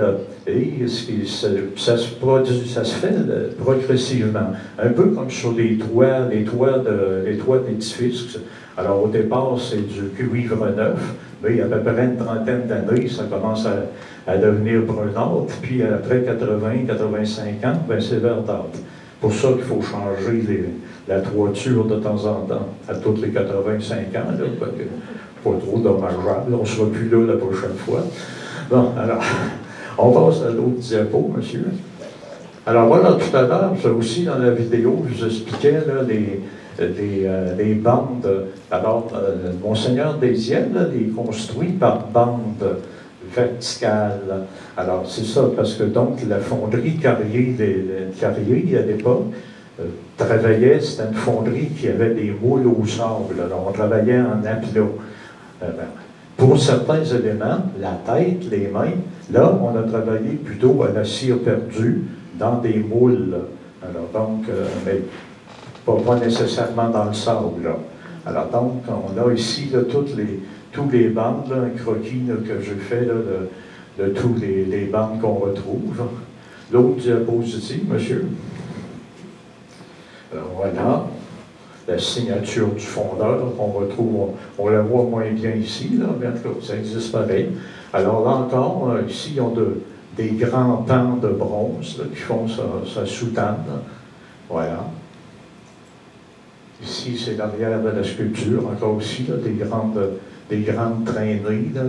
ça se fait progressivement, un peu comme sur les toits d'édifices. Alors au départ, c'est du cuivre neuf, mais à peu près une trentaine d'années, ça commence à devenir brunâtre, puis après 80-85 ans, ben c'est verdâtre. Pour ça qu'il faut changer la toiture de temps en temps, à tous les 85 ans, là, parce que pas trop dommageable, on ne sera plus là la prochaine fois. Bon, alors, on passe à l'autre diapo, monsieur. Alors voilà, tout à l'heure, aussi dans la vidéo, je vous expliquais là, les bandes. Alors, Monseigneur Désienne les construit par bandes verticales. Alors, c'est ça, parce que donc la fonderie Carrier à l'époque travaillait, c'était une fonderie qui avait des moules au sable. Alors, on travaillait en aplat. Pour certains éléments, la tête, les mains, là, on a travaillé plutôt à la cire perdue dans des moules. Alors donc, mais pas nécessairement dans le sable. Là. Alors donc, on a ici là, tous les bandes, là, un croquis là, que j'ai fait là, de tous les bandes qu'on retrouve. L'autre diapositive, monsieur. Voilà. La signature du fondeur qu'on retrouve, on la voit moins bien ici, là, mais en tout cas, ça existe pareil. Alors là encore, ici, ils ont des grands pans de bronze là, qui font sa soutane. Voilà. Ici, c'est l'arrière de la sculpture, encore aussi, là, des grandes traînées, là,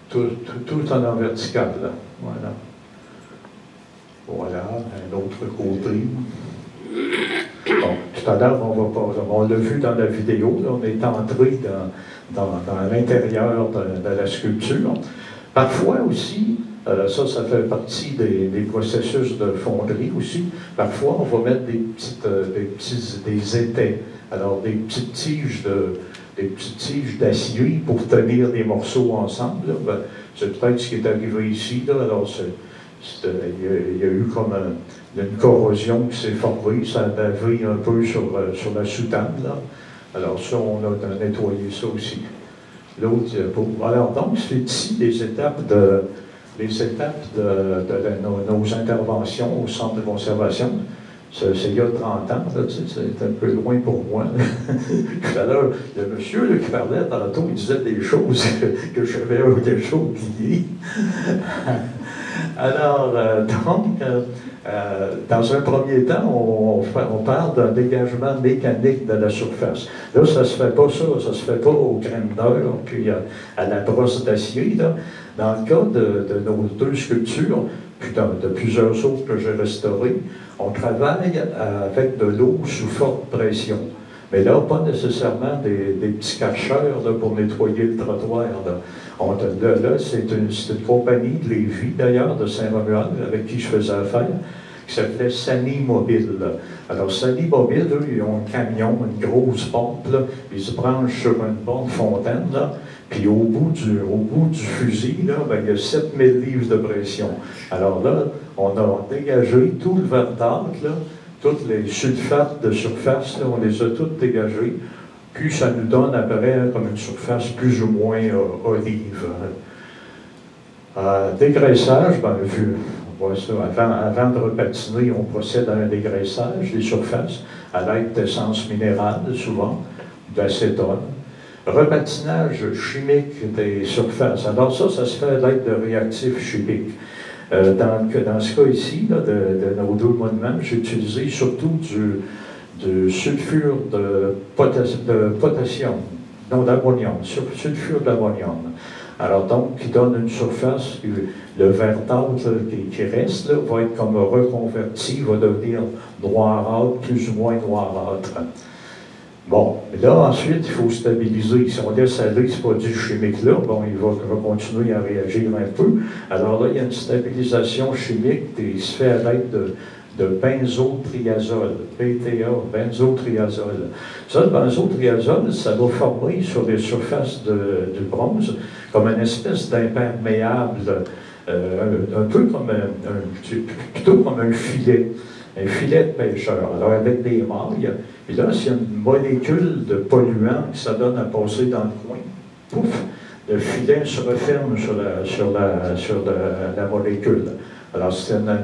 tout en vertical. Là. Voilà. Voilà, un autre côté. Bon, tout à l'heure, on l'a vu dans la vidéo, là, on est entré dans l'intérieur de la sculpture. Parfois aussi, ça fait partie des processus de fonderie aussi, parfois on va mettre des étais, alors des petites tiges d'acier pour tenir des morceaux ensemble. Ben, c'est peut-être ce qui est arrivé ici, là, alors il y a eu comme une corrosion qui s'est formée, ça a bavé un peu sur la soutane. Là. Alors ça, on a nettoyé ça aussi. L'autre diapo. Alors donc, c'est ici les étapes de nos interventions au centre de conservation. C'est il y a 30 ans, c'est un peu loin pour moi. Tout à l'heure, le monsieur là, qui parlait tantôt, il disait des choses que j'avais déjà oubliées. Alors, donc, dans un premier temps, on parle d'un dégagement mécanique de la surface. Là, ça ne se fait pas ça se fait pas au grinder, puis à la brosse d'acier. Dans le cas de nos 2 sculptures, puis de plusieurs autres que j'ai restaurées, on travaille avec de l'eau sous forte pression. Mais là, pas nécessairement des petits cacheurs là, pour nettoyer le trottoir. Là, c'est une compagnie de Lévis, d'ailleurs, de Saint-Romuald, avec qui je faisais affaire, qui s'appelait Sani Mobile. Alors, Sani Mobile, eux, ils ont un camion, une grosse pompe, là, ils se branchent sur une bonne fontaine, là, puis au bout du fusil, là, ben, il y a 7000 livres de pression. Alors là, on a dégagé tout le verdâtre, là, toutes les sulfates de surface, là, on les a toutes dégagées, puis ça nous donne après comme une surface plus ou moins olive. Dégraissage, ben, on voit ça, avant de repatiner, on procède à un dégraissage des surfaces à l'aide d'essence minérale, souvent, d'acétone. Repatinage chimique des surfaces. Alors ça se fait à l'aide de réactifs chimiques. Dans ce cas ici, là, de nos 2 monuments, j'ai utilisé surtout du sulfure de potassium, non d'ammonium, sulfure d'ammonium. Alors donc, qui donne une surface, le verdâtre qui reste, là, va être comme reconverti, va devenir noirâtre, plus ou moins noirâtre. Bon, mais là, ensuite, il faut stabiliser. Si on laisse aller ce produit chimique-là, bon, il va continuer à réagir un peu. Alors là, il y a une stabilisation chimique qui se fait à l'aide de benzotriazole, BTA, benzotriazole. Ça, le benzotriazole, ça va former sur les surfaces du bronze comme une espèce d'imperméable, un peu comme plutôt comme un filet de pêcheur. Alors, avec des mailles, puis là, s'il y a une molécule de polluant que ça donne à passer dans le coin, pouf, le filet se referme sur la molécule. Alors, c'est un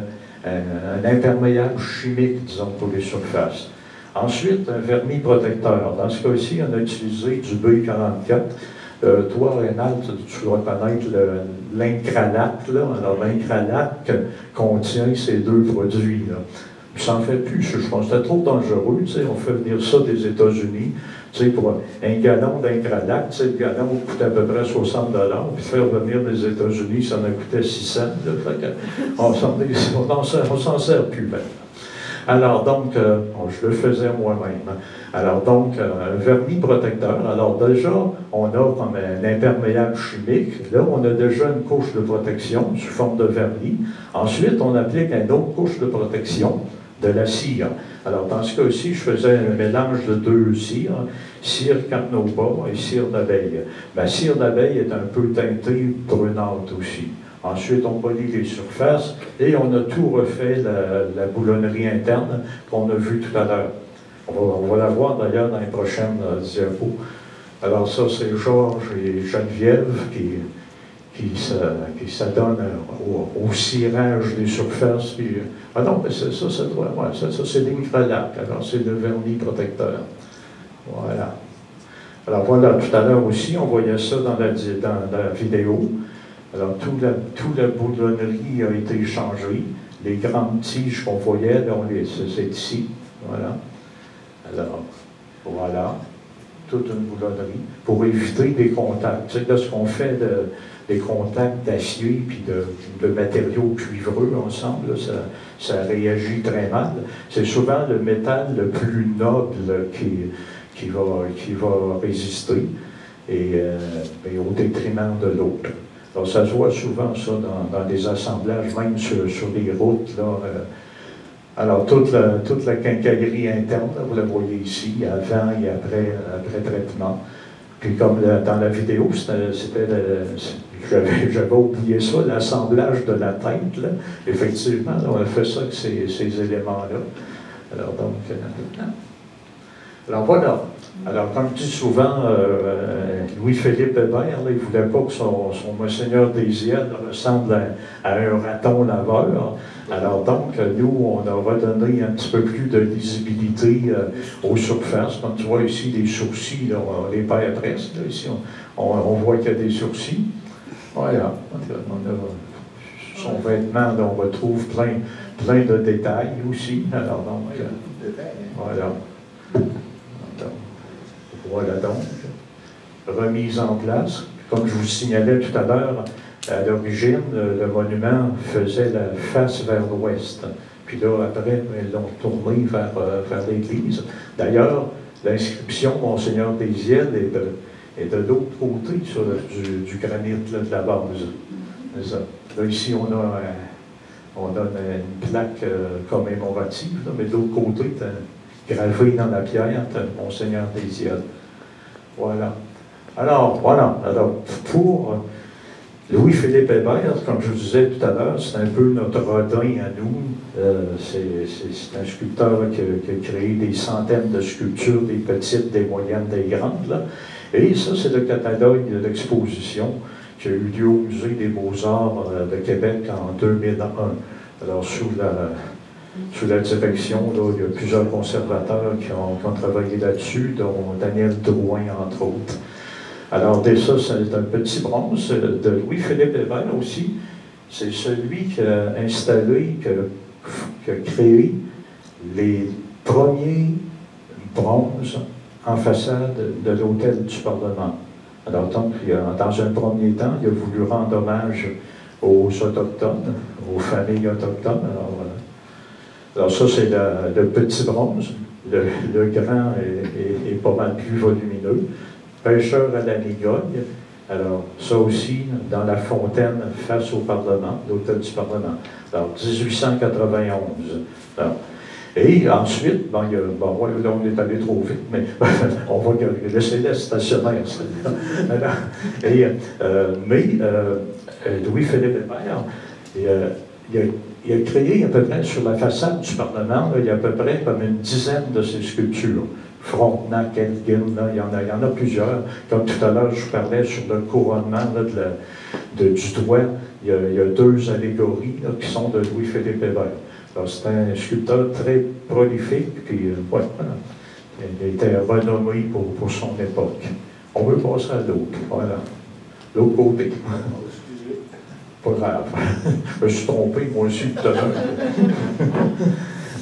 imperméable chimique, disons, pour les surfaces. Ensuite, un vernis protecteur. Dans ce cas-ci, on a utilisé du B44. Toi, Rénal, tu dois connaître l'incralate. Alors, l'incralate contient ces deux produits. Ça n'en fait plus. Je pense que c'était trop dangereux. On fait venir ça des États-Unis. Pour un gallon d'incralate, le gallon coûtait à peu près 60 $. Puis faire venir des États-Unis, ça en a coûté 600 $. On s'en sert plus maintenant. Alors donc, je le faisais moi-même. Alors donc, un vernis protecteur. Alors déjà, on a comme un imperméable chimique. Là, on a déjà une couche de protection sous forme de vernis. Ensuite, on applique une autre couche de protection, de la cire. Alors, dans ce cas-ci, je faisais un mélange de deux cires, cire carnauba et cire d'abeille. Ma cire d'abeille est un peu teintée brunante aussi. Ensuite, on polit les surfaces et on a tout refait, la boulonnerie interne qu'on a vue tout à l'heure. On va la voir d'ailleurs dans les prochaines diapos. Alors ça, c'est Georges et Geneviève qui s'adonnent au cirage des surfaces. Puis, ah non, mais ça c'est l'incralate. Alors c'est le vernis protecteur. Voilà. Alors voilà, tout à l'heure aussi, on voyait ça dans la vidéo. Alors toute la boulonnerie a été changée. Les grandes tiges qu'on voyait, c'est ici. Voilà. Alors, voilà. Toute une boulonnerie pour éviter des contacts. Tu sais, là, ce qu'on fait des contacts d'acier puis de matériaux cuivreux ensemble, là, ça réagit très mal. C'est souvent le métal le plus noble qui va résister et au détriment de l'autre. Alors, ça se voit souvent, ça, dans des assemblages, même sur les routes, là. Alors, toute la quincaillerie interne, là, vous la voyez ici, avant et après traitement. Puis, comme dans la vidéo, j'avais oublié ça, l'assemblage de la tête, là. Effectivement, là, on a fait ça avec ces éléments-là. Alors, donc, alors voilà. Alors, comme je dis souvent, Louis-Philippe Hébert, là, il ne voulait pas que son Monseigneur Désiel ressemble à un raton laveur. Alors donc, nous, on a redonné un petit peu plus de lisibilité aux surfaces. Comme tu vois ici, les sourcils, là, on les perd presque. Là, ici, on voit qu'il y a des sourcils. Voilà. On a son vêtement, là, on retrouve plein de détails aussi. Alors donc, voilà. Voilà donc, remise en place. Comme je vous signalais tout à l'heure, à l'origine, le monument faisait la face vers l'ouest. Puis là, après, ils l'ont tourné vers l'église. D'ailleurs, l'inscription Monseigneur Désiel est de l'autre côté du granit là, de la base. C'est ça. Là, ici, on a une plaque commémorative, là, mais de l'autre côté, gravé dans la pierre, Monseigneur Désiel. Voilà. Alors, voilà. Alors, pour Louis-Philippe Hébert, comme je vous disais tout à l'heure, c'est un peu notre Rodin à nous. C'est un sculpteur qui a créé des centaines de sculptures, des petites, des moyennes, des grandes. Là. Et ça, c'est le catalogue de l'exposition qui a eu lieu au Musée des Beaux-Arts de Québec en 2001. Alors, sous la direction, là, il y a plusieurs conservateurs qui ont travaillé là-dessus, dont Daniel Drouin, entre autres. Alors, ça, c'est un petit bronze de Louis-Philippe Hébert aussi. C'est celui qui a installé, qui a créé les premiers bronzes en façade de l'hôtel du Parlement. Alors, donc, dans un premier temps, il a voulu rendre hommage aux Autochtones, aux familles autochtones. Alors, ça, c'est le petit bronze. le grand est pas mal plus volumineux. Pêcheur à la Nigogne. Alors, ça aussi, dans la fontaine face au Parlement, l'hôtel du Parlement. Alors, 1891. Alors, et ensuite, bon, là, on est allé trop vite, mais on va laisser la stationnaire, celle-là. Louis-Philippe Hébert, il a créé à peu près sur la façade du Parlement, là, il y a à peu près comme une dizaine de ces sculptures. Frontenac, Elgin, il y en a plusieurs. Comme tout à l'heure, je parlais sur le couronnement là, du doigt. Il y a deux allégories là, qui sont de Louis-Philippe Hébert. C'est un sculpteur très prolifique, puis voilà. Il a été renommé pour son époque. On veut passer à l'autre, voilà. L'autre côté. Pas grave. Je me suis trompé, moi aussi, tout à l'heure.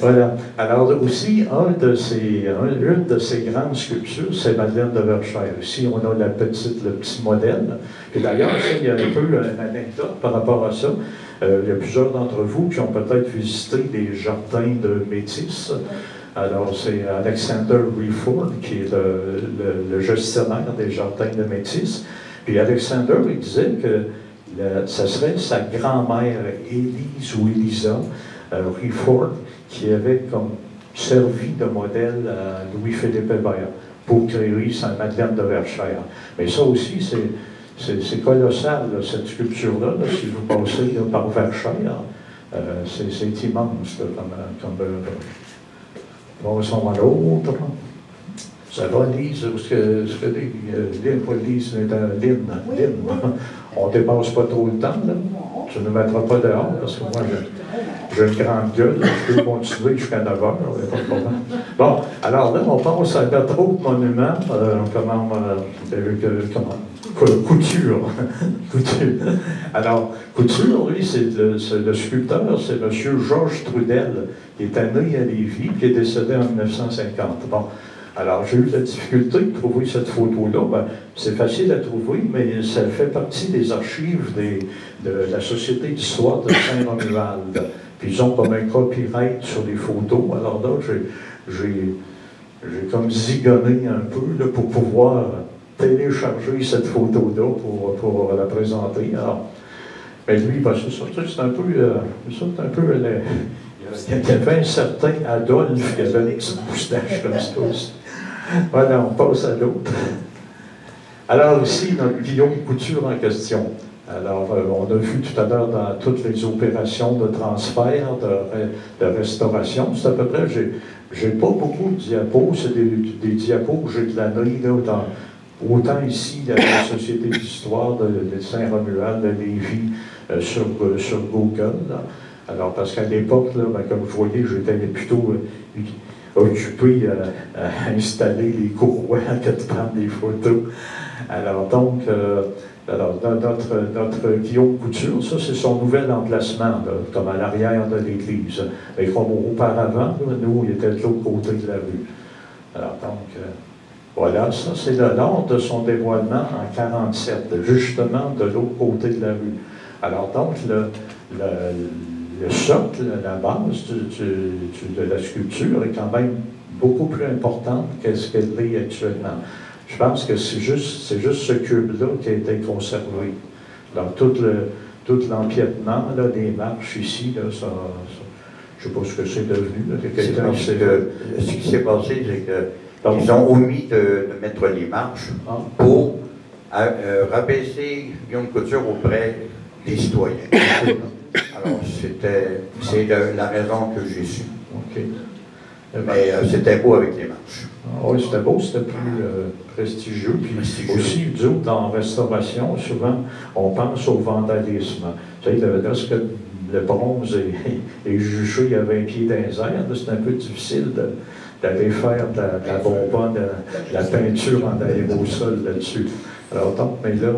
Voilà. Alors aussi, une de ces grandes sculptures, c'est Madeleine de Verchères. Ici, on a le petit modèle. Et d'ailleurs, il y a un peu une anecdote par rapport à ça. Il y a plusieurs d'entre vous qui ont peut-être visité des jardins de Métis. Alors, c'est Alexander Reeford qui est le gestionnaire des jardins de Métis. Puis Alexander, il disait que ça serait sa grand-mère, Élise ou Elisa Reeford, qui avait comme servi de modèle à Louis-Philippe Hébert pour créer sa Madeleine de Verchères. Mais ça aussi, c'est colossal, là, cette sculpture-là. Là, si vous passez là, par Verchères, c'est immense là, comme passons à l'autre. Ça va, Lise, parce que Lynn, pas Lise, mais Lynn. On ne dépasse pas trop le temps, là. Tu ne me mettras pas dehors, parce que moi, j'ai une grande gueule, je peux continuer jusqu'à 9 heures, il n'y a pas de problème. Bon, alors là, on pense à notre autre monument, Couture. Couture. Alors, Couture, lui, c'est le sculpteur, c'est M. Georges Trudel, qui est né à Lévis, qui est décédé en 1950. Bon, alors j'ai eu la difficulté de trouver cette photo-là. Ben, c'est facile à trouver, mais ça fait partie des archives de la Société d'histoire de Saint-Romuald. Puis ils ont comme un copyright sur les photos. Alors là, j'ai comme zigonné un peu là, pour pouvoir télécharger cette photo-là pour la présenter. Alors, mais lui, ben, c'est un peu... il y avait un certain Adolphe qui avait une petite moustache comme ça aussi. Voilà, on passe à l'autre. Alors ici, notre Guillaume Couture en question. Alors, on a vu tout à l'heure dans toutes les opérations de transfert, de restauration, c'est à peu près, j'ai pas beaucoup de diapos, c'est des diapos que j'ai glanés là, autant ici, dans la Société d'histoire de Saint-Romuald, de Lévis, sur Google. Là. Alors, parce qu'à l'époque, ben, comme vous voyez, j'étais plutôt occupé à installer les courroies que de prendre des photos. Alors, donc, notre Guillaume Couture, ça, c'est son nouvel emplacement, là, comme à l'arrière de l'église. Mais comme auparavant, là, nous, il était de l'autre côté de la rue. Alors, donc, voilà, ça, c'est lors de son dévoilement en 1947, justement de l'autre côté de la rue. Alors, donc, le socle, la base de la sculpture est quand même beaucoup plus importante que ce qu'elle est actuellement. Je pense que c'est juste ce cube-là qui a été conservé. Alors, tout l'empiètement des marches ici, là, ça, je ne sais pas ce que c'est devenu. Ce qui s'est passé, c'est qu'ils ont omis de mettre les marches pour rabaisser Guillaume Couture auprès des citoyens. Alors, c'est la raison que j'ai su. OK. Mais c'était beau avec les marches. Oui, c'était beau, c'était plus prestigieux. Puis aussi, dans la restauration, souvent, on pense au vandalisme. Tu sais, lorsque le bronze est juché à 20 pieds dans les airs, c'est un peu difficile d'aller faire de la bonbonne, de la peinture en aérosol là-dessus. Alors, donc, mais là,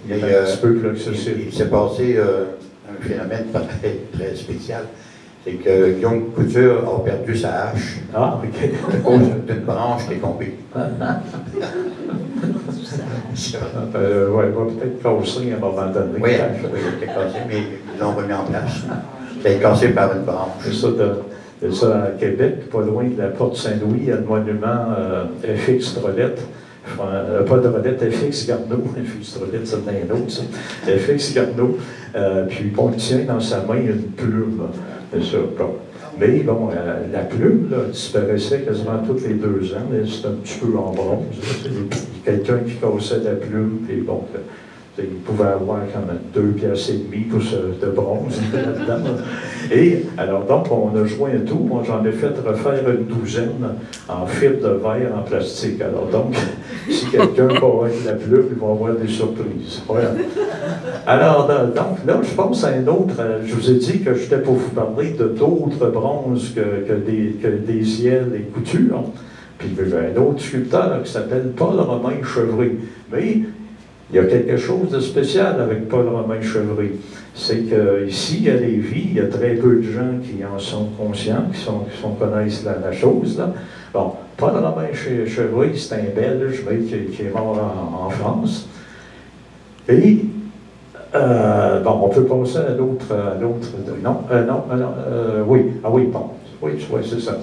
il y a un petit peu plus accessible. Il s'est passé un phénomène très spécial. C'est que Guillaume Couture a perdu sa hache à cause d'une branche qui est tombée. Oui, il va peut-être casser à un moment donné. Oui, il était cassé, mais ils l'ont remis en place. Il a été cassé par une branche. C'est ça, Et ça, à Québec, pas loin de la Porte Saint-Louis, il y a le monument FX Trolette. Pas de Rolette, FX Garneau. FX Trolette, c'est un autre, ça. FX Garneau. Puis bon, il tient dans sa main une plume. C'est ça. Bon. Mais bon, la plume là, disparaissait quasiment tous les 2 ans. C'était un petit peu en bronze. Quelqu'un qui cassait la plume, puis bon, il pouvait avoir comme 2,5 piastres de bronze là-dedans. Et alors donc, on a joint un tout. Moi, j'en ai fait refaire une douzaine en fibre de verre en plastique. Alors donc, si quelqu'un va avec la plume, il va avoir des surprises. Voilà. Alors donc, là, je pense à un autre. Je vous ai dit que j'étais pour vous parler de d'autres bronzes que des iels et coutures. Puis il y a un autre sculpteur qui s'appelle Paul Romain Chevry. Mais il y a quelque chose de spécial avec Paul Romain Chevry. C'est qu'ici, à Lévis, il y a très peu de gens qui en sont conscients, qui connaissent la chose. Là. Bon, Paul Romain Chevry, c'est un Belge qui est mort en France. Et, bon, on peut passer à l'autre. Oui, bon. Oui, c'est ça.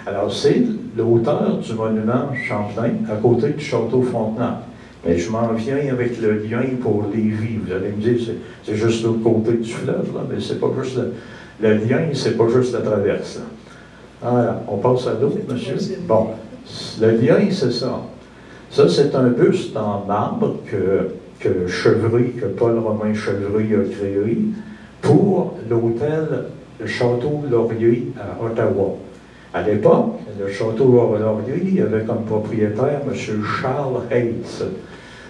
Alors, c'est l'auteur du monument Champlain à côté du château Frontenac. Mais je m'en viens avec le lien pour Lévis. Vous allez me dire, c'est juste l'autre côté du fleuve, là, mais c'est pas juste le lien, c'est pas juste la traverse. Là. Voilà, on passe à l'autre, monsieur. Bon, le lien, c'est ça. Ça, c'est un buste en marbre que Paul Romain Chevry a créé pour l'hôtel le Château Laurier à Ottawa. À l'époque, le Château Laurier avait comme propriétaire M. Charles Hayes.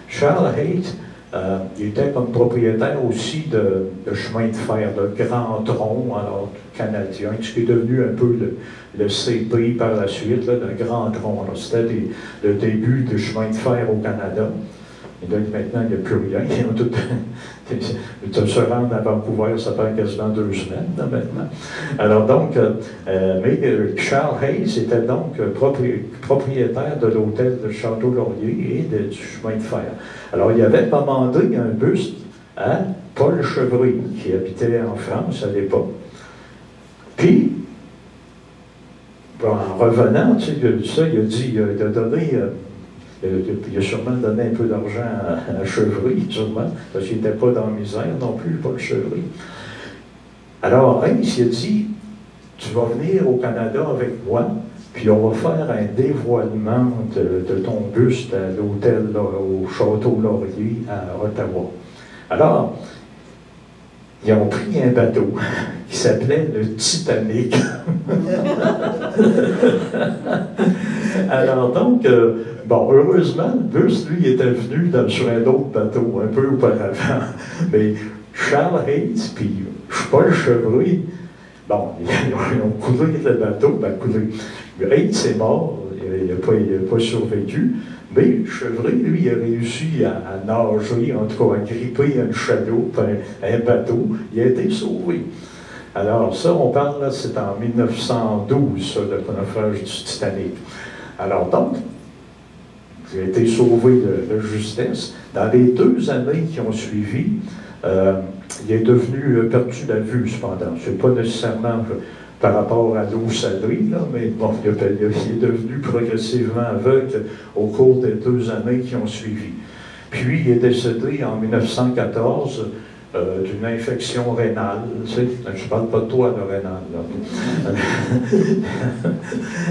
Charles Hayes, il était comme propriétaire aussi de chemin de fer, de Grand Tronc, alors canadien, ce qui est devenu un peu le CP par la suite, là, de Grand Tronc. C'était le début du chemin de fer au Canada. Et donc maintenant, il n'y a plus rien. Se rendre à Vancouver, ça prend quasiment 2 semaines là, maintenant. Alors donc, mais Charles Hayes était donc propriétaire de l'hôtel de Château-Laurier et du chemin de fer. Alors il avait commandé un buste à Paul Chevry, qui habitait en France à l'époque. Puis, bon, en revenant, tu sais, il a dit, il a donné... il a sûrement donné un peu d'argent à Chevry, sûrement, parce qu'il n'était pas dans la misère non plus, Paul Chevry. Alors, Hayes, il a dit, tu vas venir au Canada avec moi, puis on va faire un dévoilement de ton buste à l'hôtel, au Château Laurier à Ottawa. Alors, ils ont pris un bateau qui s'appelait le Titanic. Alors donc, bon, heureusement, le buste, lui, était venu sur un autre bateau, un peu auparavant. Mais Charles Hayes, puis Paul Chevry, bon, ils ont coulé le bateau, ben coulé. Hayes est mort, il n'a pas survécu, mais Chevry, lui, il a réussi à nager, en tout cas à gripper un chaloupe, un bateau, il a été sauvé. Alors ça, on parle, là, c'est en 1912, ça, le naufrage du Titanic. Alors donc, il a été sauvé de justesse. Dans les 2 années qui ont suivi, il est devenu perdu la vue, cependant. Ce n'est pas nécessairement par rapport à l'eau salée, là, mais bon, il est devenu progressivement aveugle au cours des 2 années qui ont suivi. Puis, il est décédé en 1914 d'une infection rénale. Tu sais, je ne parle pas de toi, le rénal.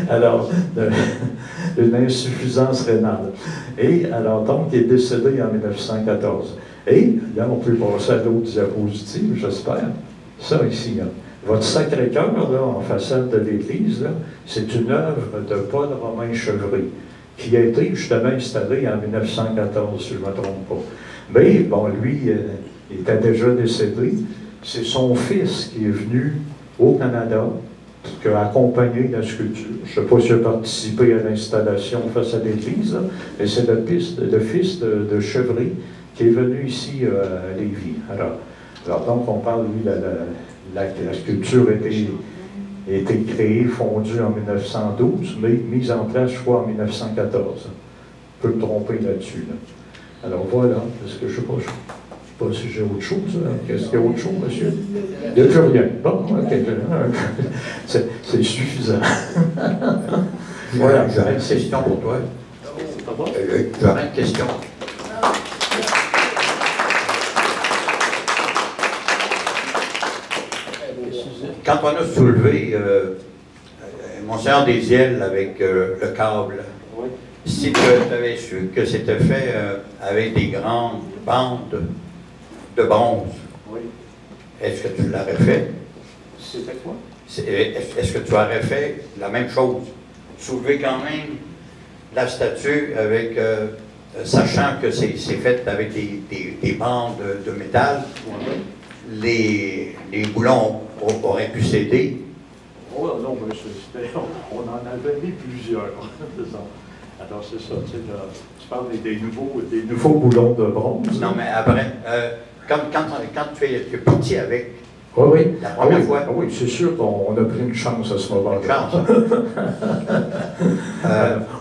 Alors, une insuffisance rénale. Et alors, donc, il est décédé en 1914. Et là, on peut passer à l'autre diapositive, j'espère. Ça ici, là. Votre Sacré-Cœur, là, en façade de l'église, c'est une œuvre de Paul Romain Chevry, qui a été justement installée en 1914, si je ne me trompe pas. Mais, bon, lui, il était déjà décédé. C'est son fils qui est venu au Canada, qui a accompagné la sculpture. Je ne sais pas s'il a participé à l'installation face à l'église, mais c'est le fils de Chevry qui est venu ici à Lévis. Alors donc, on parle, lui, la sculpture a été créée, fondue en 1912, mais mise en place, je crois, en 1914. Je peux me tromper là-dessus. Là. Alors voilà, est-ce que je ne sais pas... sais pas si j'ai autre chose. Qu'est-ce qu'il y a autre chose, monsieur? Il n'y a plus rien. Bon, ok. C'est suffisant. Voilà, j'aurais une question pour toi. J'aurais une question. Quand on a soulevé Monseigneur Désiel avec le câble, si tu avais su que c'était fait avec des grandes bandes de bronze, est-ce que tu l'aurais fait? C'était quoi? Est-ce que tu aurais fait la même chose? Soulever quand même la statue avec, sachant que c'est fait avec des bandes de métal, les boulons auraient pu céder. Oh non, mais on en avait mis plusieurs. Alors c'est ça, tu parles des nouveaux boulons de bronze. Non, mais après, quand tu es parti avec oui. La première fois. Oui, c'est sûr qu'on a pris une chance à ce moment-là.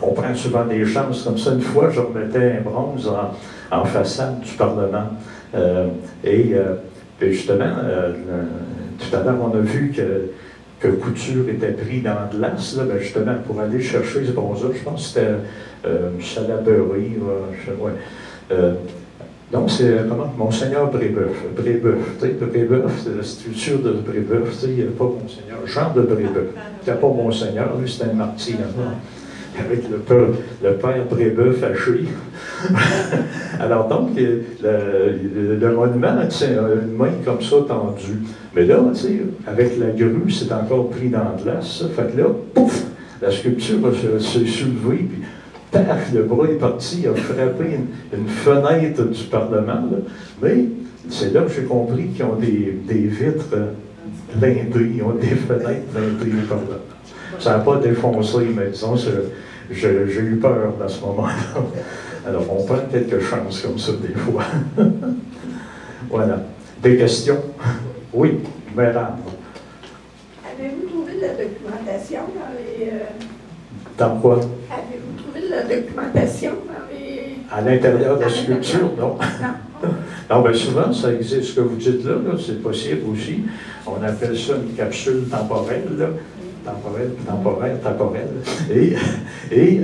On prend souvent des chances comme ça. Une fois, je remettais un bronze en façade du Parlement. Et justement, tout à l'heure, on a vu que Couture était pris dans la glace, là, justement, pour aller chercher ce bronze-là. Je pense que c'était Salaberry. Donc, c'est comment? Monseigneur Brébeuf. Brébeuf, c'est la structure de Brébeuf. Il n'y a pas Monseigneur. Jean de Brébeuf. Il n'y a pas Monseigneur, lui, c'était un martyr. Avec le père Brébeuf haché. Alors, donc, le monument, c'est une main comme ça tendue. Mais là, tu sais, avec la grue, c'est encore pris dans la glace. Fait que là, pouf, la sculpture s'est soulevée, puis paf, le bras est parti, il a frappé une fenêtre du Parlement. Là. Mais c'est là que j'ai compris qu'ils ont des vitres blindées, ils ont des fenêtres blindées au Parlement. Ça n'a pas défoncé, mais disons, j'ai eu peur à ce moment-là. Alors, on prend quelques chances comme ça, des fois. Voilà. Des questions? Oui, madame. Avez-vous trouvé de la documentation dans les... Dans quoi? Avez-vous trouvé de la documentation dans les... À l'intérieur de la sculpture, non? Non, bien souvent, ça existe. Ce que vous dites là, c'est possible aussi. On appelle ça une capsule temporelle, là. Temporelle. Et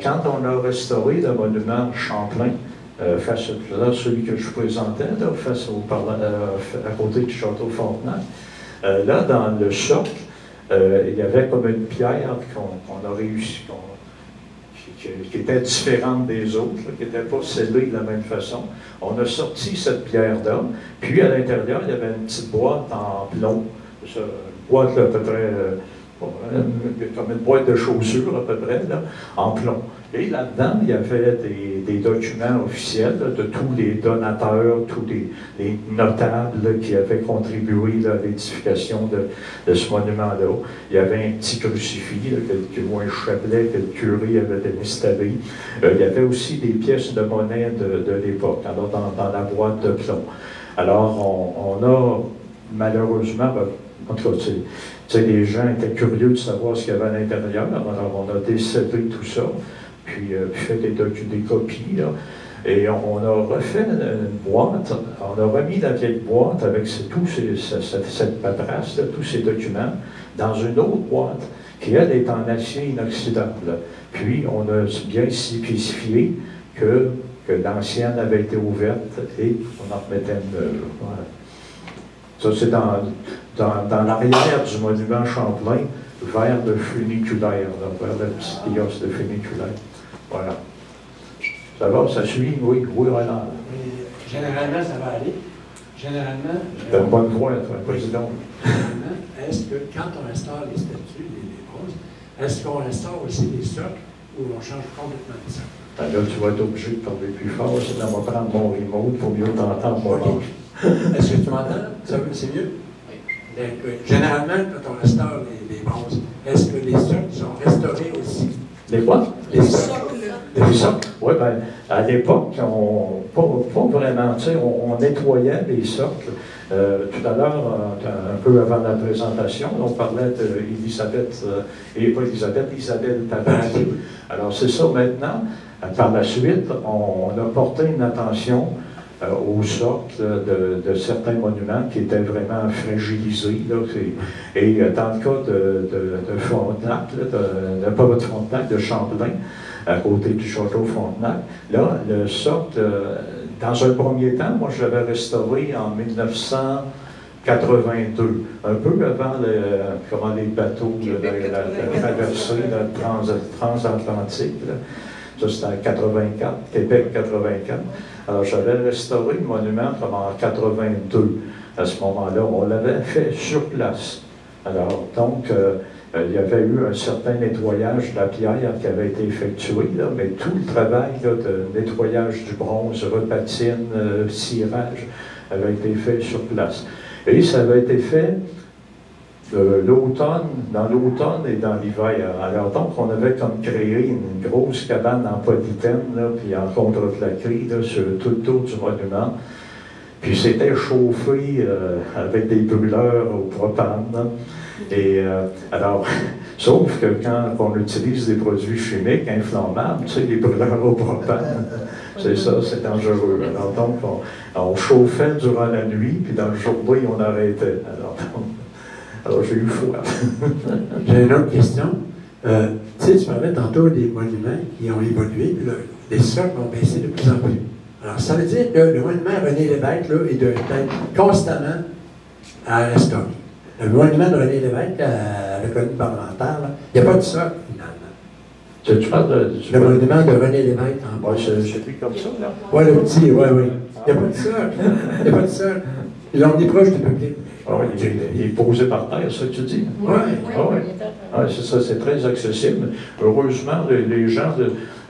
quand on a restauré le monument Champlain, face à celui que je présentais, là, à côté du château Frontenac, là, dans le socle, il y avait comme une pierre qu'on a réussi, qui était différente des autres, là, qui n'était pas scellée de la même façon. On a sorti cette pierre-là, puis à l'intérieur, il y avait une petite boîte en plomb. Une boîte là, à peu près, comme une boîte de chaussures à peu près, là, en plomb. Et là-dedans, il y avait des documents officiels là, de tous les donateurs, tous les notables là, qui avaient contribué là, à l'édification de ce monument-là. Il y avait un petit crucifix, là, ou un chapelet que le curé avait installé. Il y avait aussi des pièces de monnaie de l'époque, alors dans la boîte de plomb. Alors, on a malheureusement, en tout cas, les gens étaient curieux de savoir ce qu'il y avait à l'intérieur. Alors, on a décédé tout ça, puis fait des copies. Là, et on a refait une boîte, on a remis la vieille boîte avec cette paperasse, tous ces documents, dans une autre boîte qui, elle, est en acier inoxydable. Puis, on a bien spécifié que l'ancienne avait été ouverte et on en remettait une neuve. Voilà. Ça, c'est dans l'arrière du monument Champlain, vers le funiculaire, vers le petit kiosque de funiculaire. Voilà. Ça va, ça suit? Oui, voilà. Généralement, ça va aller. Généralement... T'as une bonne voix, toi, président. Généralement, est-ce que quand on restaure les statues, les bronzes, est-ce qu'on restaure aussi les socles ou on change complètement les socles? Ben là, tu vas être obligé de parler plus fort, sinon on va prendre mon remote pour mieux t'entendre, moi. Est-ce que tu m'entends? C'est mieux? Oui. Généralement, quand on restaure les bronzes, est-ce que les socles sont restaurés aussi? Les quoi? Les socles. Les socles? Oui, bien, à l'époque, pas vraiment, tu sais, on nettoyait les socles. Tout à l'heure, un peu avant la présentation, on parlait d'Elisabeth, Isabelle Tabatier. Alors, c'est ça maintenant. Par la suite, on a porté une attention aux sortes de certains monuments qui étaient vraiment fragilisés. Là, et dans le cas de Frontenac, pas de Frontenac, de Champlain, à côté du château Frontenac, là, le socle, dans un premier temps, moi je l'avais restauré en 1982, un peu avant les bateaux, la traversée transatlantique. Ça, c'était en 84, Québec 84. Alors, j'avais restauré le monument comme en 82. À ce moment-là, on l'avait fait sur place. Alors, donc, il y avait eu un certain nettoyage de la pierre qui avait été effectué, là, mais tout le travail là, de nettoyage du bronze, repatine, cirage, avait été fait sur place. Et ça avait été fait dans l'automne et dans l'hiver. Alors donc, on avait comme créé une grosse cabane en polythène, là, puis en contreplaqué, là, sur tout le tour du monument. Puis c'était chauffé avec des brûleurs au propane. Là. Et alors, sauf que quand on utilise des produits chimiques inflammables, tu sais, les brûleurs au propane, c'est ça, c'est dangereux. Alors donc, on chauffait durant la nuit, puis dans le journée, on arrêtait. Alors j'ai eu foi. J'ai une autre question. Tu sais, tu parlais tantôt des monuments qui ont évolué, puis là, les socles vont baisser de plus en plus. Alors, ça veut dire que le monument René Lévesque, là, il doit être constamment à restaurer. Le monument de René Lévesque, à la colline parlementaire, là, il n'y a pas de socle, finalement. Tu parles le monument de René Lévesque en bas. C'est pris comme ça, là? Oui, le petit, oui. Il n'y a pas de socle. Il n'y a pas de socle. Là, on est proche du public. Ah oui, il est posé par terre, ça que tu dis? Oui. C'est ça, c'est très accessible. Heureusement, les gens,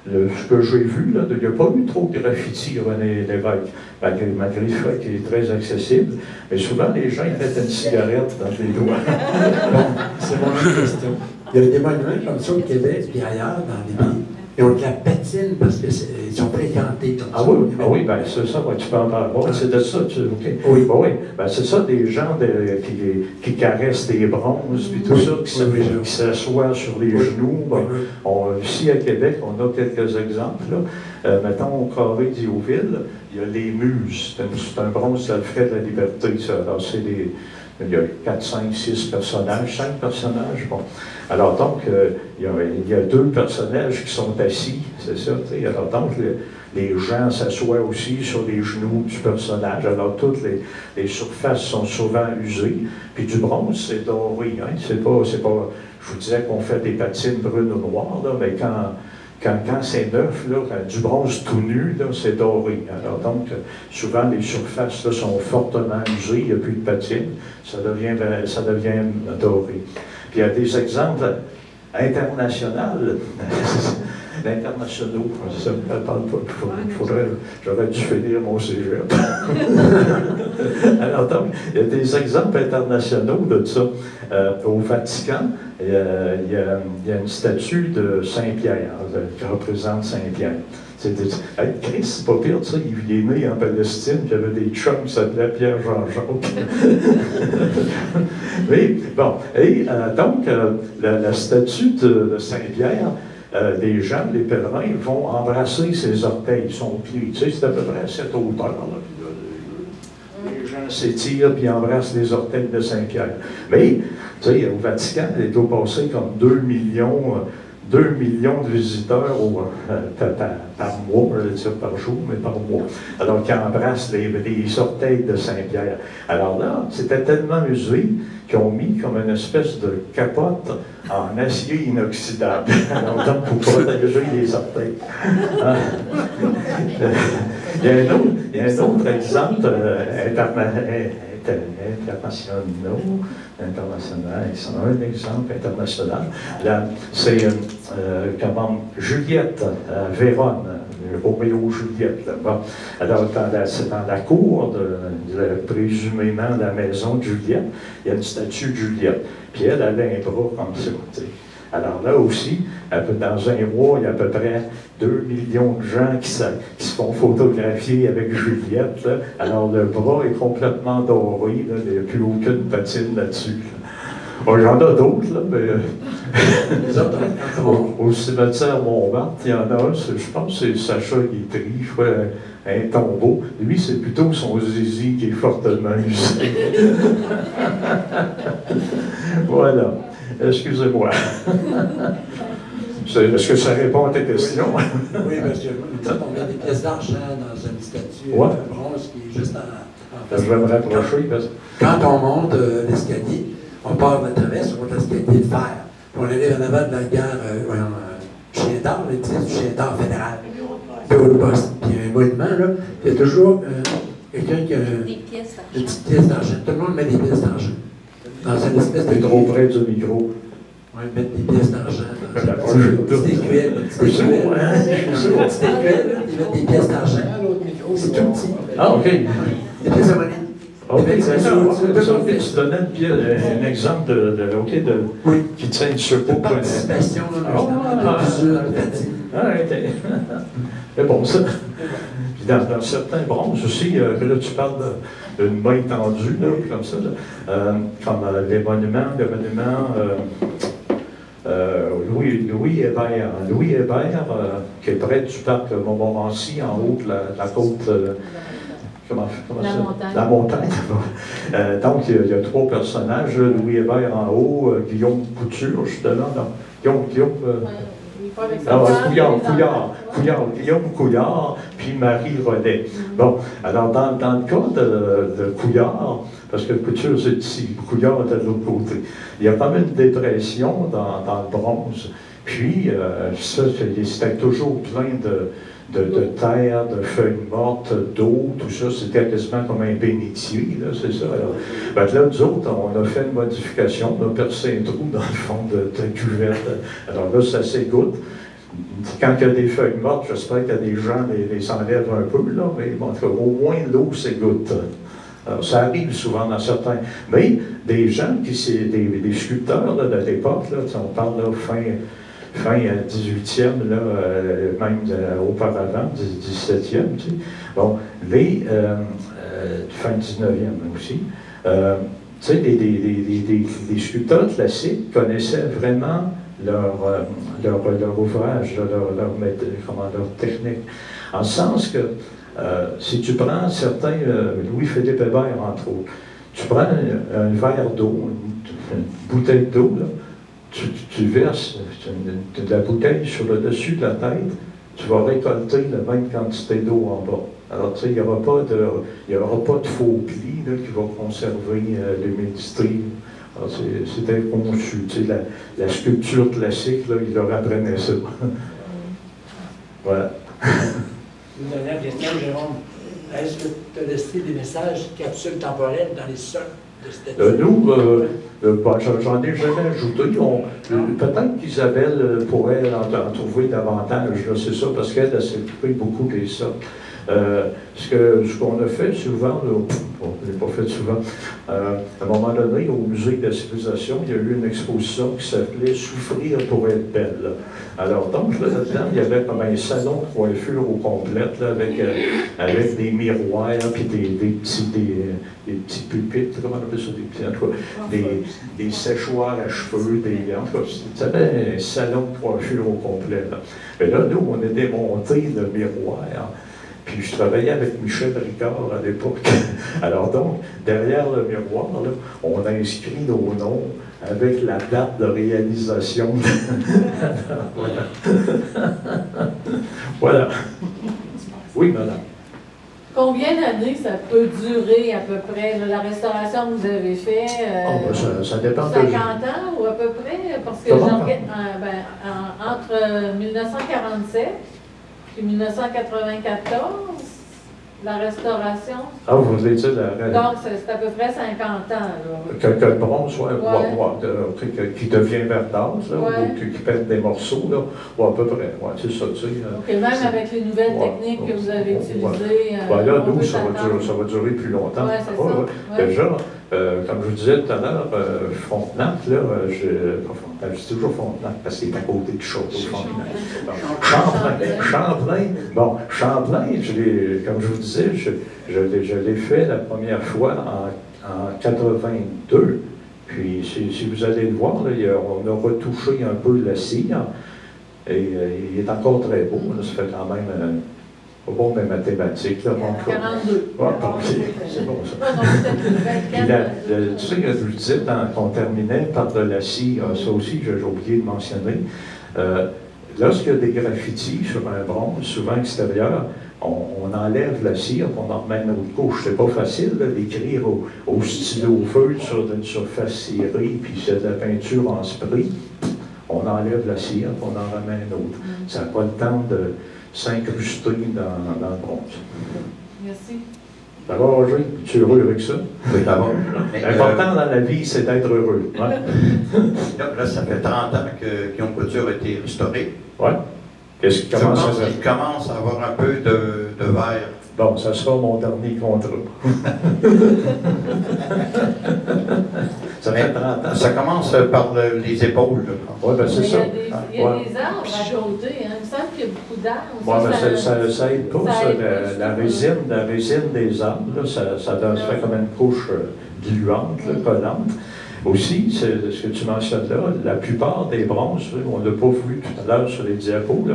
ce que j'ai vu, là, il n'y a pas eu trop de graffiti René Lévesque, malgré le fait qu'il est très accessible. Mais souvent, les gens, ils mettent une cigarette dans les doigts. Bon, c'est mon question. Il y a des monuments comme ça au Québec et ailleurs, dans les pays. Ils ont de la patine parce qu'ils sont fréquentés comme ça. Oui, ben c'est ça, tu peux en parler. C'est de ça, OK. Oui. Ben, c'est ça, des gens qui caressent des bronzes, puis tout ça, qui s'assoient sur les genoux. Bon, ici à Québec, on a quelques exemples. Là. Mettons, au carré d'Ioville, il y a les Muses. C'est un bronze d'Alfred de la Liberté, ça. Alors, il y a 4, 5, 6 personnages, 5 personnages. Bon. Alors donc, il y a 2 personnages qui sont assis, c'est ça. T'sais. Alors donc, les gens s'assoient aussi sur les genoux du personnage. Alors toutes les surfaces sont souvent usées. Puis du bronze, c'est doré. Hein? C'est pas, je vous disais qu'on fait des patines brunes ou noires, là, mais quand c'est neuf, là, du bronze tout nu, c'est doré. Alors donc, souvent, les surfaces là, sont fortement usées, il n'y a plus de patine, ça devient doré. Puis il y a des exemples internationaux, ça ne me parle pas, j'aurais dû finir mon cégep. Alors donc, il y a des exemples internationaux de ça. Au Vatican, il y a une statue de Saint-Pierre qui représente Saint-Pierre. Christ, c'est pas pire, tu sais, il est né en Palestine, puis il y avait des chums qui s'appelaient Pierre-Jean-Jacques. Mais, bon, et donc, la statue de Saint-Pierre, les gens, les pèlerins, vont embrasser ses orteils, son pied. Tu sais, c'est à peu près à cette hauteur, là. Les gens s'étirent puis embrassent les orteils de Saint-Pierre. Mais, tu sais, au Vatican, il doit passer comme 2 millions de visiteurs par mois, je vais dire par jour, mais par mois. Alors, qui embrassent les orteils de Saint-Pierre. Alors là, c'était tellement usé qu'ils ont mis comme une espèce de capote en acier inoxydable. Alors, donc, pour protéger les orteils. Il y a un autre exemple international, c'est un exemple international. Là, c'est Juliette à Vérone, Roméo Juliette. Là-bas. Alors, c'est dans la cour présumément de la maison de Juliette, il y a une statue de Juliette. Puis elle avait un bras comme ça. T'sais. Alors là aussi, dans un mois, il y a à peu près 2 millions de gens qui se font photographier avec Juliette. Là. Alors le bras est complètement doré, là. Il n'y a plus aucune patine là-dessus. Là. Bon, j'en ai d'autres, là, mais Les autres, au cimetière Montmartre, il y en a un, je pense que c'est Sacha Guitry, je crois, un tombeau. Lui, c'est plutôt son zizi qui est fortement usé. Voilà. Excusez-moi. Est-ce que ça répond à tes questions? Oui, monsieur. On met des pièces d'argent dans une statue de bronze qui est juste en face. Je vais me rapprocher. Parce... Quand on monte l'escalier, on part à travers sur l'escalier de fer. Puis on allait en avant de la gare Chien d'Or, l'église du Chien d'Or fédéral. Puis au poste. Puis un monument, là, il y a toujours quelqu'un qui a des petites pièces d'argent. Tout le monde met des pièces d'argent. Dans une espèce de. Trop près du micro. Oui, mettre des pièces d'argent dans une petite écuelle. Ils mettent des pièces d'argent. C'est tout petit. Ah, OK. Des pièces de monnaie. OK, tu donnais un exemple qui tient une surpôt. Participation, c'est bon, ça. Puis dans certains bronzes aussi, là, tu parles d'une main tendue, là, comme ça, là, comme les monuments, le monument Louis Hébert. Louis Hébert, qui est près du parc Montmorency, en haut de la côte. Comment ça? Montagne. La montagne. Donc, il y a trois personnages. Louis Hébert en haut, Guillaume Couture, justement. Guillaume Guillaume Couillard, puis Marie Rollet. Bon, alors dans le cas de Couillard, parce que Couture, c'est ici, Couillard est de l'autre côté, il y a quand même une dépression dans le bronze. Puis, ça, c'était toujours plein de terre, de feuilles mortes, d'eau, tout ça, c'était quasiment comme un bénitier, là, c'est ça. Alors, ben là, nous autres, on a fait une modification, on a percé un trou dans le fond de la cuvette. Alors là, ça s'égoutte. Quand il y a des feuilles mortes, j'espère que des gens les enlèvent un peu, là, mais bon, en tout cas, au moins l'eau s'égoutte. Alors, ça arrive souvent dans certains. Mais des gens des sculpteurs là, de l'époque, là, on parle là, fin 18e, là, même auparavant, 17e, tu sais. Bon, fin 19e aussi. Tu sais, les sculpteurs classiques connaissaient vraiment leur ouvrage, leur technique. En le sens que, si tu prends certains, Louis-Philippe Hébert, entre autres, tu prends un verre d'eau, une bouteille d'eau, là, tu verses de la bouteille sur le dessus de la tête, tu vas récolter la même quantité d'eau en bas. Alors, tu sais, il n'y aura pas de faux plis là, qui va conserver l'humidité. Alors, c'était conçu. Tu sais, la sculpture classique, là, il leur apprenait ça. Voilà. Une dernière question, Jérôme. Est-ce que tu as laissé des messages capsules temporelles dans les socles de statues? Nous, j'en ai jamais ajouté. Peut-être qu'Isabelle pourrait en trouver davantage, c'est ça, parce qu'elle s'est occupée beaucoup des socles. Ce qu'on a fait souvent, on ne l'a pas fait souvent, à un moment donné, au Musée de la civilisation, il y a eu une exposition qui s'appelait « Souffrir pour être belle ». Alors donc, là-dedans, il y avait comme un salon de coiffure au complet, là, avec des miroirs, puis des petits pupitres, comment on appelle ça, des séchoirs à cheveux, en tout cas, c'était un salon de coiffure au complet. Là. Mais là, nous, on a démonté le miroir. Puis je travaillais avec Michel Ricard à l'époque. Alors donc, derrière le miroir, là, on a inscrit nos noms avec la date de réalisation. Voilà. Voilà. Oui, madame. Combien d'années ça peut durer à peu près, la restauration que vous avez fait? Ça dépend 50 ans ou à peu près? Parce que entre 1947 et 1994, la restauration. Ah, vous voulez dire donc, c'est à peu près 50 ans. Là. Que le bronze soit qui devient verdâtre, ou qui pète des morceaux, là, ou à peu près. Ouais, c'est ça, tu sais. OK, même avec les nouvelles techniques que vous avez utilisées. Là, nous, ça va durer plus longtemps. Oui, c'est ça. Déjà, comme je vous disais tout à l'heure, Frontenac, là, je dis toujours Frontenac parce qu'il est à côté du château Frontenac. Champlain, comme je vous disais, je l'ai fait la première fois en 82, puis puis si vous allez le voir, là, on a retouché un peu la cire, et il est encore très beau. Là, ça fait quand même pas bon mes mathématiques. Là, 42. Ouais, c'est bon ça. Non, peut-être 24. Tu sais, je vous disais qu'on terminait par de la cire, ça aussi j'ai oublié de mentionner. Lorsqu'il y a des graffitis sur un bronze, souvent extérieur, on enlève la cire, on en remet une autre couche. C'est pas facile d'écrire au stylo feuille sur une surface cirée, puis c'est de la peinture en spray. On enlève la cire, on en remet une autre. Ça n'a pas le temps de s'incruster dans le bronze. Merci. Ça va, Roger? Tu es heureux avec ça? Oui, ça va. L'important dans la vie, c'est d'être heureux. Ouais. Là, ça fait 30 ans que Guillaume Couture a été restauré. Oui. Qu'est-ce qui commence à faire? Il commence à avoir un peu de verre. Bon, ça sera mon dernier contrat. Ça fait 30 ans. Ça commence par les épaules. Oui, ben c'est ça. Il y a des arbres à côté. Hein. Il me semble qu'il y a beaucoup d'arbres. Oui, mais ça aide pas, ça. La résine des arbres, là, ça fait comme une couche gluante, collante. Aussi, c'est ce que tu mentionnes là, la plupart des bronzes, on ne l'a pas vu tout à l'heure sur les diapos,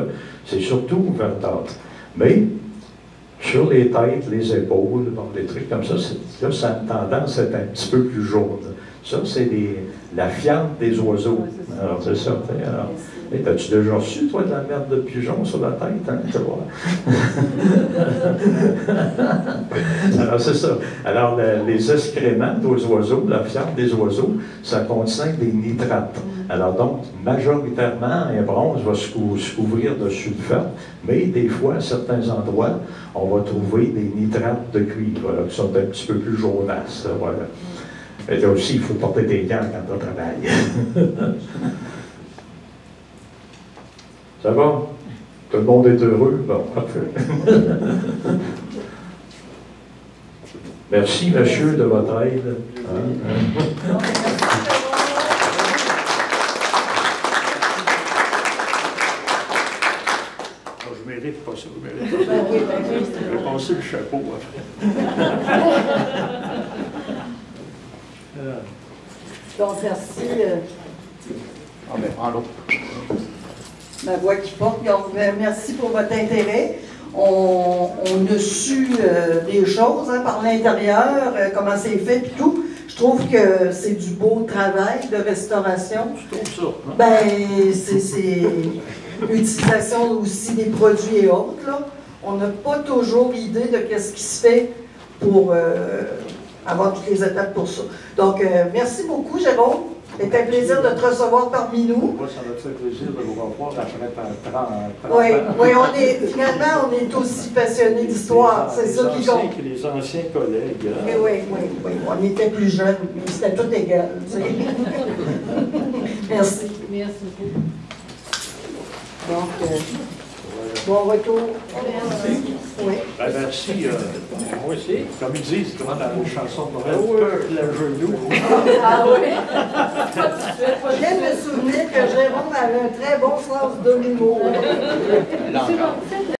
c'est surtout verdâtre. Mais sur les têtes, les épaules, bon, des trucs comme ça, là, ça a une tendance à être un petit peu plus jaune. Ça, c'est la fiente des oiseaux. Alors, c'est ça. Alors, t'as-tu déjà reçu, toi, de la merde de pigeon sur la tête? Hein, tu vois? Alors, c'est ça. Alors, les excréments des oiseaux, la fiente des oiseaux, ça contient des nitrates. Alors, donc, majoritairement, un bronze va se couvrir de sulfate, mais des fois, à certains endroits, on va trouver des nitrates de cuivre, voilà, qui sont un petit peu plus jaunasses. Voilà. Et là aussi, il faut porter des gants quand on travaille. Ça va? Tout le monde est heureux? Bon, parfait. Merci, monsieur, de votre aide. Je mérite pas ça, je mérite pas ça. Je vais passer le chapeau après. Donc, merci. Ah, mais prends l'autre. Ma voix qui porte. Donc, merci pour votre intérêt. On a su des choses par l'intérieur, comment c'est fait et tout. Je trouve que c'est du beau travail de restauration. Je trouve ça. Hein? Ben, c'est l'utilisation aussi des produits et autres. Là. On n'a pas toujours idée de ce qui se fait pour avoir toutes les étapes pour ça. Donc, merci beaucoup, Jérôme. C'était un plaisir de te recevoir parmi nous. Moi, ça m'a fait plaisir de vous revoir après 30 ans. Oui, finalement, on est aussi passionnés d'histoire. C'est ça qui compte. Les anciens collègues. Hein? Oui. On était plus jeunes, mais c'était tout égal. Tu sais. Merci. Merci beaucoup. Donc, bon retour. Merci. Oui. Ben, merci. Moi aussi. Comme ils disent, comment dans la chanson de Noël, peur la genou. Ah oui? Je viens de me souvenir que Jérôme avait un très bon sens de l'humour. C'est bon.